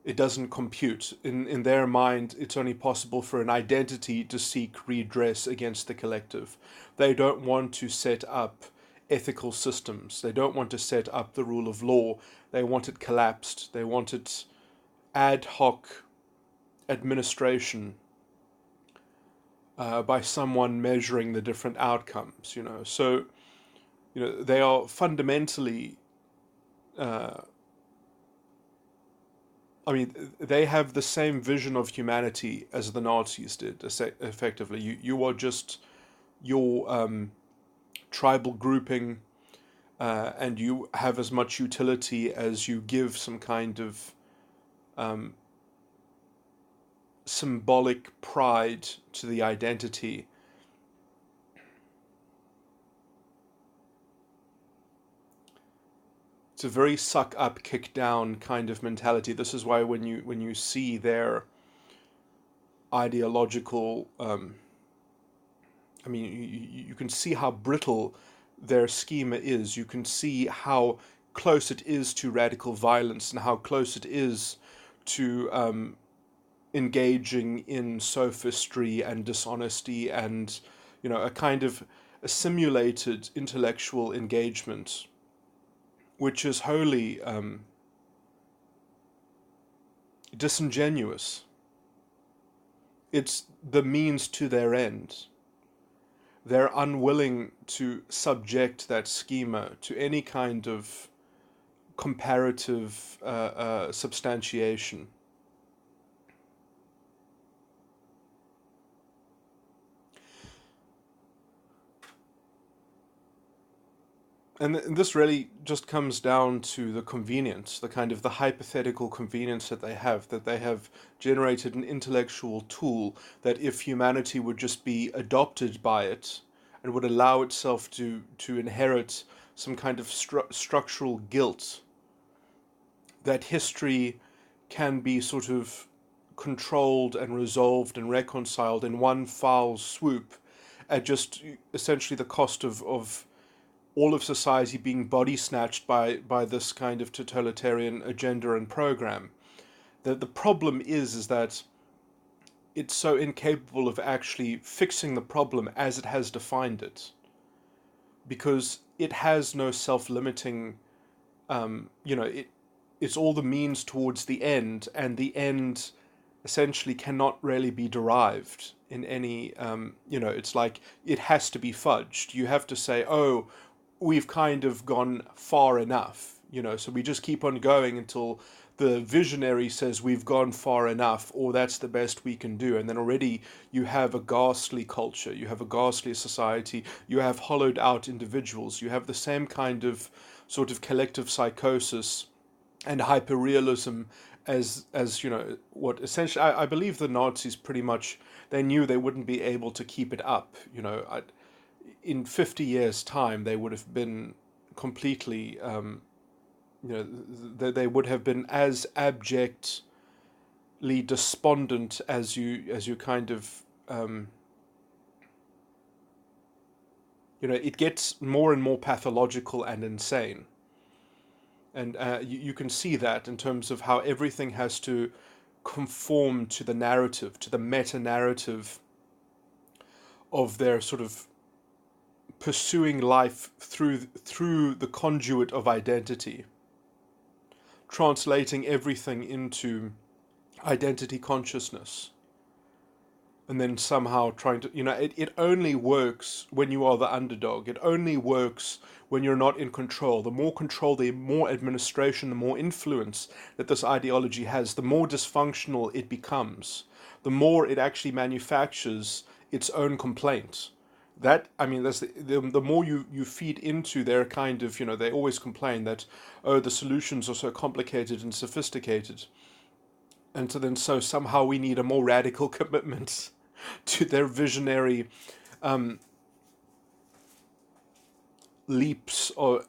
It doesn't compute. In their mind, it's only possible for an identity to seek redress against the collective. They don't want to set up ethical systems. They don't want to set up the rule of law. They want it collapsed. They want it ad hoc administration by someone measuring the different outcomes, So, they are fundamentally they have the same vision of humanity as the Nazis did, effectively. You are just your tribal grouping, and you have as much utility as you give some kind of symbolic pride to the identity. It's a very suck up, kick down kind of mentality. This is why when you see their ideological, I mean, you can see how brittle their schema is. You can see how close it is to radical violence and how close it is to engaging in sophistry and dishonesty and, a kind of a simulated intellectual engagement, which is wholly disingenuous. It's the means to their end. They're unwilling to subject that schema to any kind of comparative substantiation. And this really just comes down to the convenience, the kind of the hypothetical convenience that they have generated an intellectual tool that if humanity would just be adopted by it and would allow itself to inherit some kind of structural guilt, that history can be sort of controlled and resolved and reconciled in one foul swoop at just essentially the cost of all of society being body snatched by this kind of totalitarian agenda and program. The problem is that it's so incapable of actually fixing the problem as it has defined it, because it has no self-limiting, it's all the means towards the end, and the end essentially cannot really be derived in any, it's like it has to be fudged. You have to say, oh, we've kind of gone far enough, so we just keep on going until the visionary says we've gone far enough, or that's the best we can do. And then already you have a ghastly culture, you have a ghastly society, you have hollowed out individuals, you have the same kind of sort of collective psychosis and hyperrealism as what essentially I believe the Nazis pretty much, they knew they wouldn't be able to keep it up. In 50 years' time, they would have been completely, they would have been as abjectly despondent as you kind of, it gets more and more pathological and insane. And you can see that in terms of how everything has to conform to the narrative, to the meta-narrative of their sort of pursuing life through the conduit of identity, translating everything into identity consciousness, and then somehow trying to, it only works when you are the underdog. It only works when you're not in control. The more control, the more administration, the more influence that this ideology has, the more dysfunctional it becomes, the more it actually manufactures its own complaint. That's the more you feed into their kind of, they always complain that, oh, the solutions are so complicated and sophisticated. And so somehow we need a more radical commitment to their visionary leaps of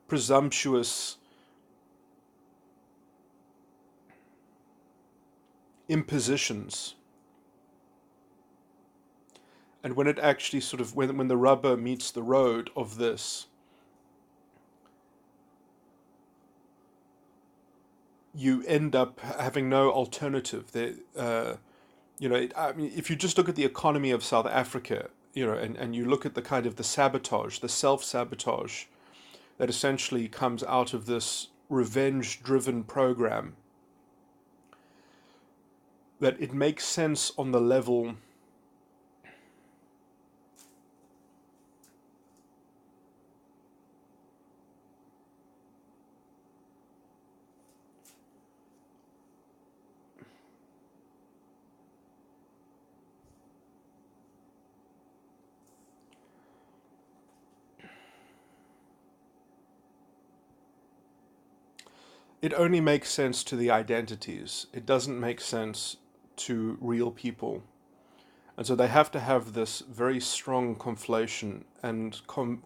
presumptuous impositions. And when it actually sort of, when the rubber meets the road of this, you end up having no alternative. If you just look at the economy of South Africa, and you look at the kind of the sabotage, the self-sabotage that essentially comes out of this revenge-driven program, that it makes sense on the level it only makes sense to the identities. It doesn't make sense to real people. And so they have to have this very strong conflation and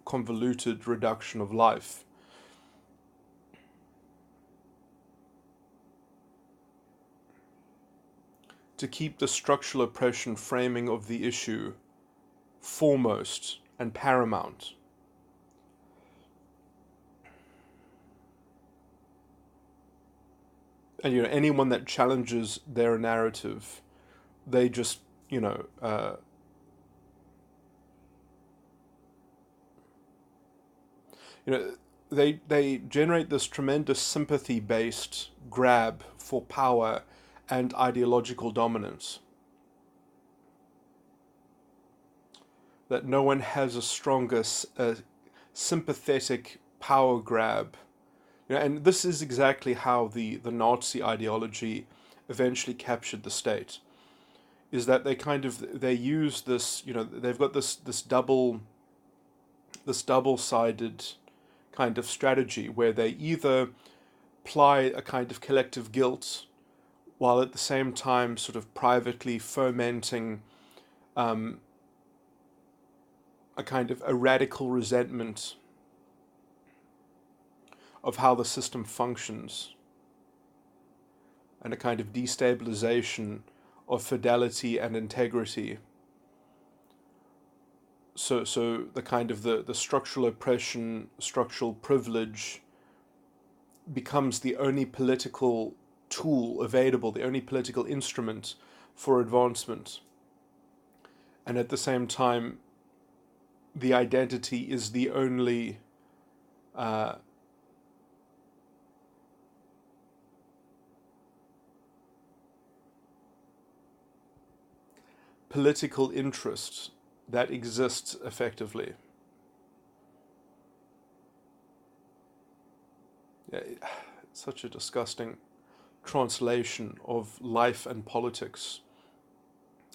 convoluted reduction of life. To keep the structural oppression framing of the issue foremost and paramount. And anyone that challenges their narrative, they just they generate this tremendous sympathy-based grab for power and ideological dominance. That no one has a stronger sympathetic power grab. And this is exactly how the Nazi ideology eventually captured the state. Is that they use this, they've got this double-sided kind of strategy where they either apply a kind of collective guilt while at the same time sort of privately fomenting a kind of a radical resentment of how the system functions, and a kind of destabilization of fidelity and integrity. So the kind of the structural oppression, structural privilege becomes the only political tool available, the only political instrument for advancement. And at the same time, the identity is the only political interest that exists effectively. Yeah, such a disgusting translation of life and politics.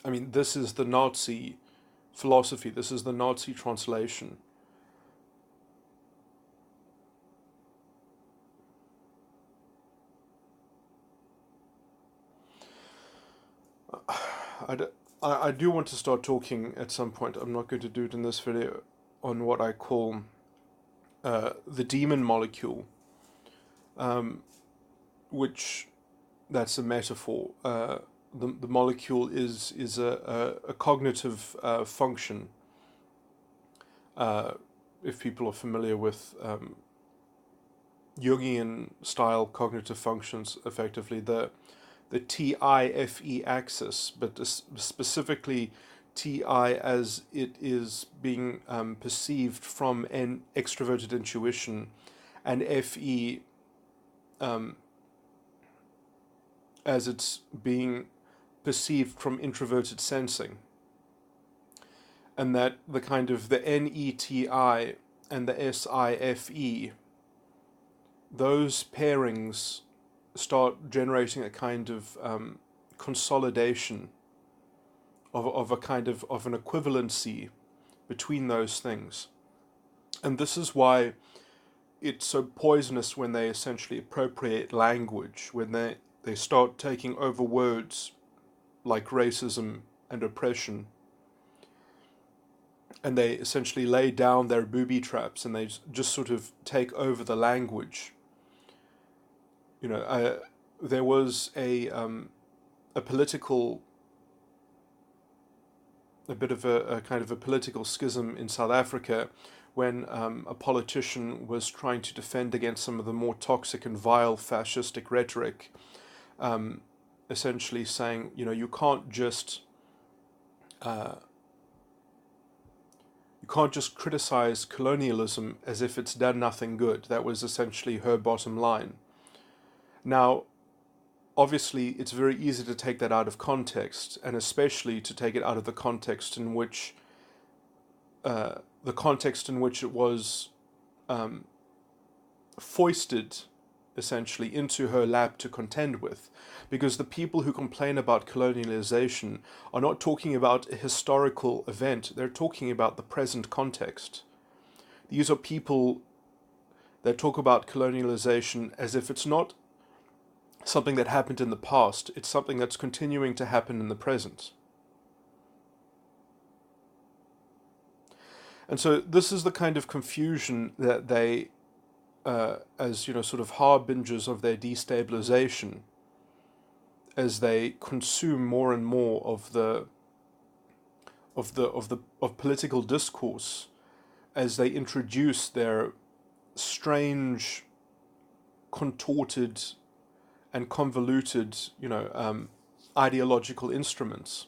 I mean, this is the Nazi philosophy, this is the Nazi translation. I do want to start talking at some point, I'm not going to do it in this video, on what I call the demon molecule, which, that's a metaphor. The molecule is a cognitive function. If people are familiar with Jungian style cognitive functions, effectively the TIFE axis, but specifically TI as it is being perceived from an extroverted intuition, and FE as it's being perceived from introverted sensing. And that the kind of the NETI and the SIFE, those pairings start generating a kind of consolidation of a kind of an equivalency between those things. And this is why it's so poisonous when they essentially appropriate language, when they start taking over words like racism and oppression, and they essentially lay down their booby traps and they just sort of take over the language. There was a political, a bit of a kind of a political schism in South Africa when a politician was trying to defend against some of the more toxic and vile fascistic rhetoric, essentially saying, you can't just criticize colonialism as if it's done nothing good. That was essentially her bottom line. Now, obviously, it's very easy to take that out of context, and especially to take it out of the context in which it was foisted, essentially, into her lap to contend with. Because the people who complain about colonialization are not talking about a historical event, they're talking about the present context. These are people that talk about colonialization as if it's not something that happened in the past. It's something that's continuing to happen in the present. And so this is the kind of confusion that they, as sort of harbingers of their destabilization, as they consume more and more of political discourse, as they introduce their strange, contorted, and convoluted, ideological instruments.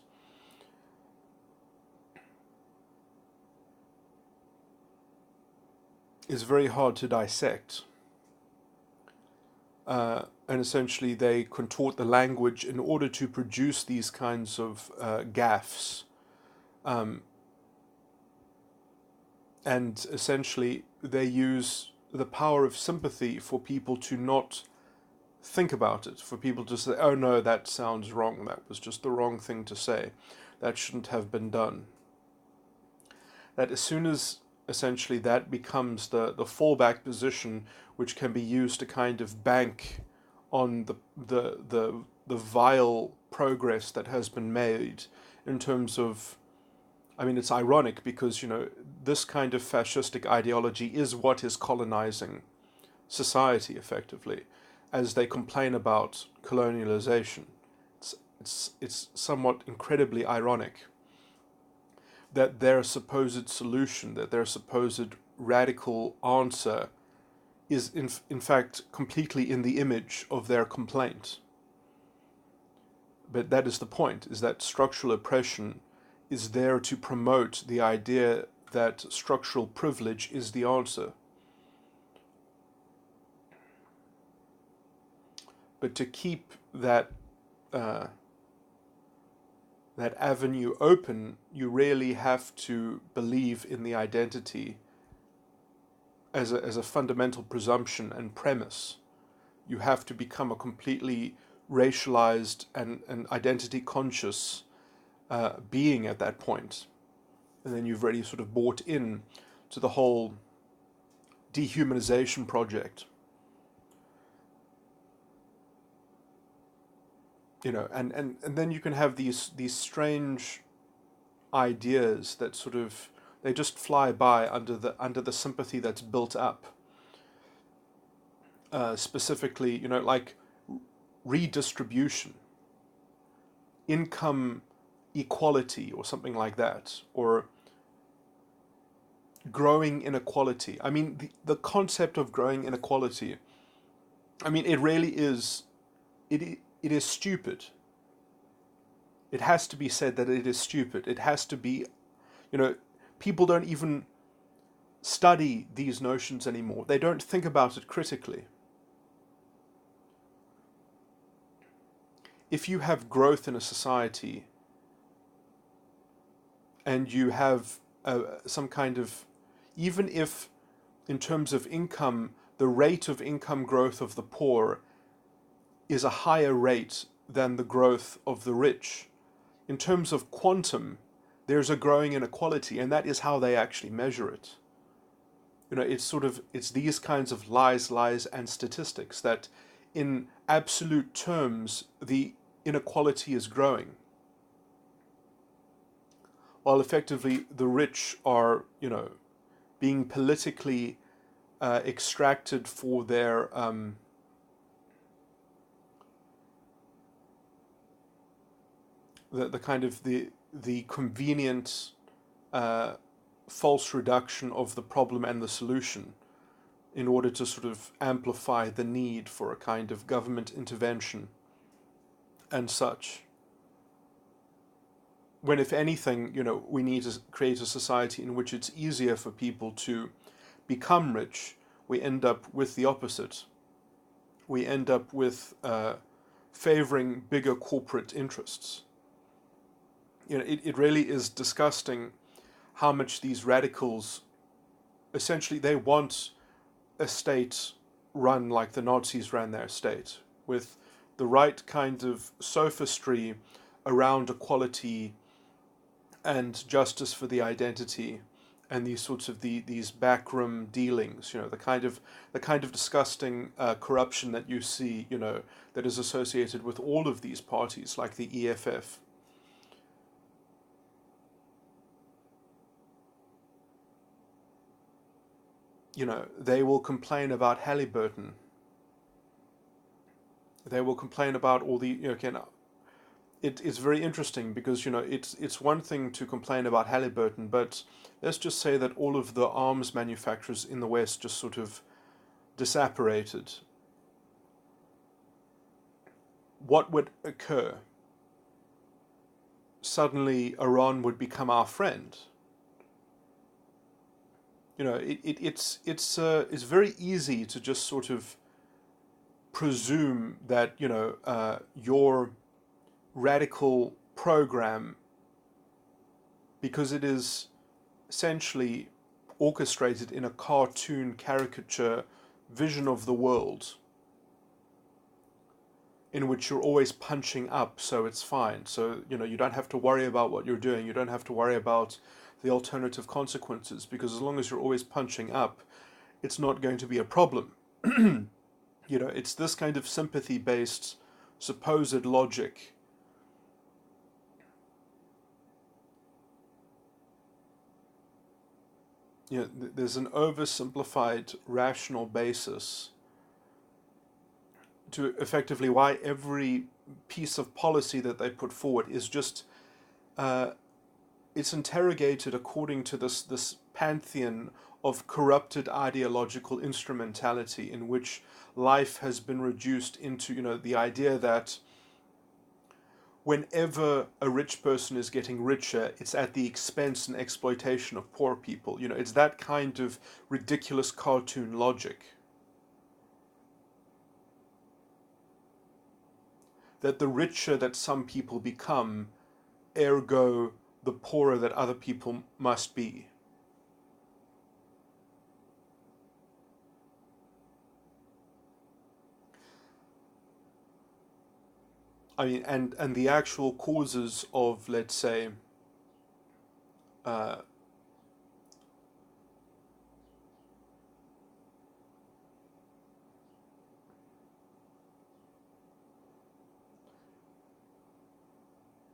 Is very hard to dissect. And essentially they contort the language in order to produce these kinds of gaffes. And essentially they use the power of sympathy for people to not think about it, for people to say, oh no, that sounds wrong, that was just the wrong thing to say, that shouldn't have been done. That as soon as essentially that becomes the fallback position which can be used to kind of bank on the vile progress that has been made in terms of, I mean, it's ironic because, this kind of fascistic ideology is what is colonizing society effectively, as they complain about colonialization. It's somewhat incredibly ironic that their supposed solution, that their supposed radical answer is in fact completely in the image of their complaint. But that is the point, is that structural oppression is there to promote the idea that structural privilege is the answer. But to keep that that avenue open, you really have to believe in the identity as a fundamental presumption and premise. You have to become a completely racialized and identity conscious being at that point. And then you've already sort of bought in to the whole dehumanization project. And then you can have these strange ideas that sort of, they just fly by under the sympathy that's built up. Specifically, like redistribution, income equality, or something like that, or growing inequality. I mean, the concept of growing inequality, I mean, it really is, it is stupid. It has to be said that it is stupid. It has to be, people don't even study these notions anymore. They don't think about it critically. If you have growth in a society and you have some kind of, even if in terms of income, the rate of income growth of the poor is a higher rate than the growth of the rich, in terms of quantum, there's a growing inequality, and that is how they actually measure it. It's these kinds of lies, and statistics that in absolute terms, the inequality is growing. While effectively the rich are, being politically extracted for their the kind of the convenient false reduction of the problem and the solution in order to sort of amplify the need for a kind of government intervention and such. When, if anything, we need to create a society in which it's easier for people to become rich, we end up with the opposite. We end up with favoring bigger corporate interests. It really is disgusting how much these radicals, essentially, they want a state run like the Nazis ran their state, with the right kind of sophistry around equality and justice for the identity and these sorts of these backroom dealings, the kind of disgusting corruption that you see, that is associated with all of these parties, like the EFF. They will complain about Halliburton. They will complain about all the, again, it's very interesting because, it's one thing to complain about Halliburton, but let's just say that all of the arms manufacturers in the West just sort of disapparated. What would occur? Suddenly Iran would become our friend. It's very easy to just sort of presume that your radical program, because it is essentially orchestrated in a cartoon caricature vision of the world, in which you're always punching up, so it's fine. So you don't have to worry about what you're doing. You don't have to worry about the alternative consequences, because as long as you're always punching up, it's not going to be a problem. It's this kind of sympathy-based supposed logic there's an oversimplified rational basis to effectively why every piece of policy that they put forward is just it's interrogated according to this pantheon of corrupted ideological instrumentality, in which life has been reduced into the idea that whenever a rich person is getting richer, it's at the expense and exploitation of poor people. It's that kind of ridiculous cartoon logic. That the richer that some people become, ergo the poorer that other people must be. I mean, and the actual causes of, let's say, uh,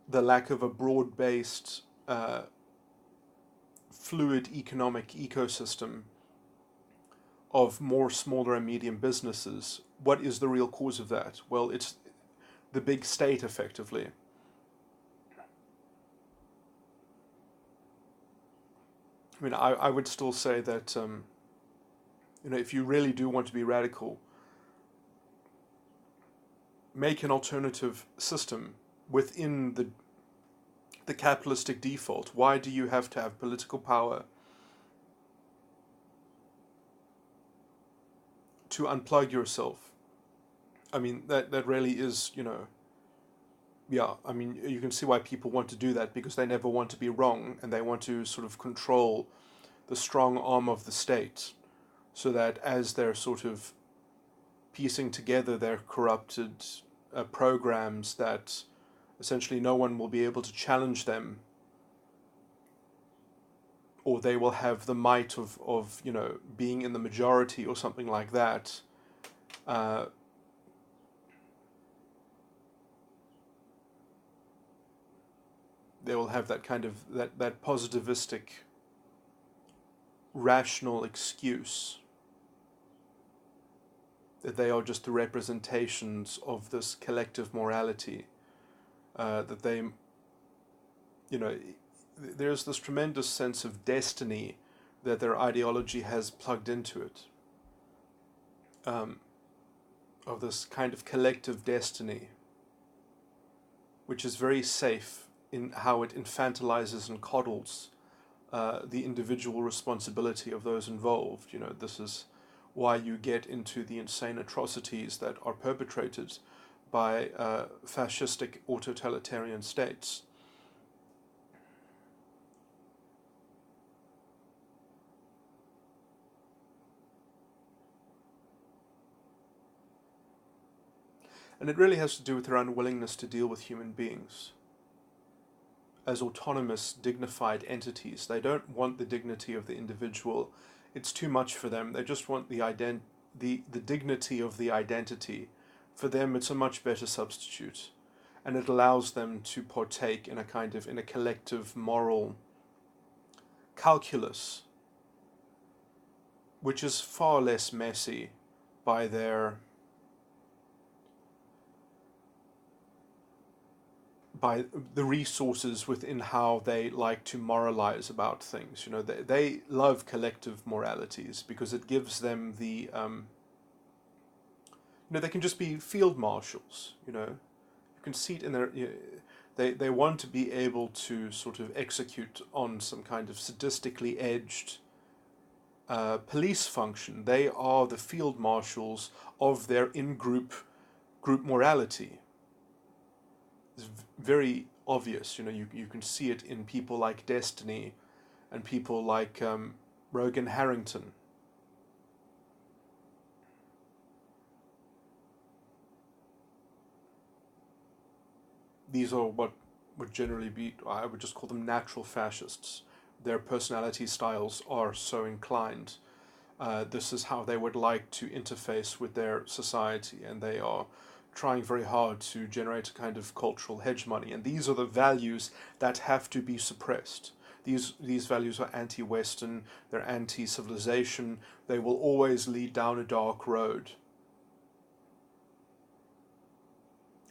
the lack of a broad-based, fluid economic ecosystem of more smaller and medium businesses. What is the real cause of that? Well, it's the big state, effectively. I mean, I would still say that, if you really do want to be radical, make an alternative system within the capitalistic default. Why do you have to have political power to unplug yourself? I mean, that really is, yeah, I mean, you can see why people want to do that, because they never want to be wrong, and they want to sort of control the strong arm of the state, so that as they're sort of piecing together their corrupted programs, that essentially no one will be able to challenge them, or they will have the might of being in the majority or something like that. They will have that kind of that positivistic rational excuse that they are just the representations of this collective morality, that they, there's this tremendous sense of destiny that their ideology has plugged into it, of this kind of collective destiny, which is very safe in how it infantilizes and coddles the individual responsibility of those involved. This is why you get into the insane atrocities that are perpetrated by fascistic or totalitarian states. And it really has to do with their unwillingness to deal with human beings. as autonomous, dignified entities. They don't want the dignity of the individual. It's too much for them. They just want the dignity of the identity. For them, it's a much better substitute. And it allows them to partake in a collective moral calculus, which is far less messy by the resources within how they like to moralize about things. They love collective moralities because it gives them they can just be field marshals. You can see it in their. They want to be able to sort of execute on some kind of sadistically edged police function. They are the field marshals of their in-group morality. It's very obvious. You can see it in people like Destiny and people like Roger Harrington. These are what would generally be, I would just call them natural fascists. Their personality styles are so inclined. This is how they would like to interface with their society, and they are trying very hard to generate a kind of cultural hegemony. And these are the values that have to be suppressed. These values are anti-Western, they're anti-civilization, they will always lead down a dark road.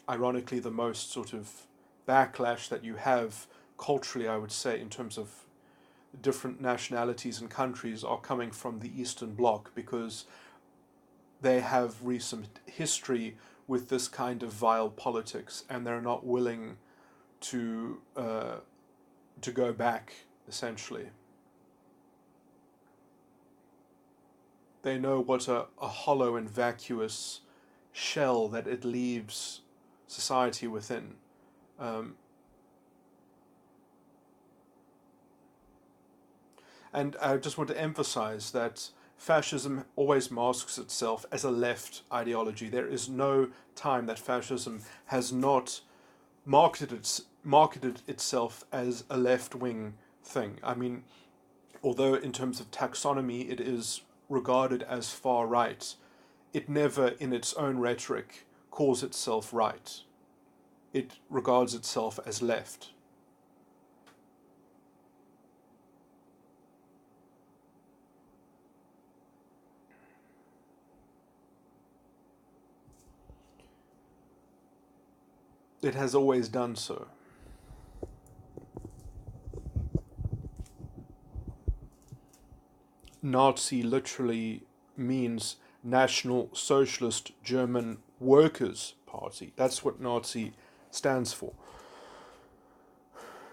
Ironically, the most sort of backlash that you have culturally, I would say, in terms of different nationalities and countries are coming from the Eastern Bloc, because they have recent history with this kind of vile politics, and they're not willing to go back, essentially. They know what a hollow and vacuous shell that it leaves society within. And I just want to emphasize that fascism always masks itself as a left ideology. There is no time that fascism has not marketed itself as a left-wing thing. I mean, although in terms of taxonomy it is regarded as far right, it never in its own rhetoric calls itself right. It regards itself as left. It has always done so. Nazi literally means National Socialist German Workers' Party. That's what Nazi stands for.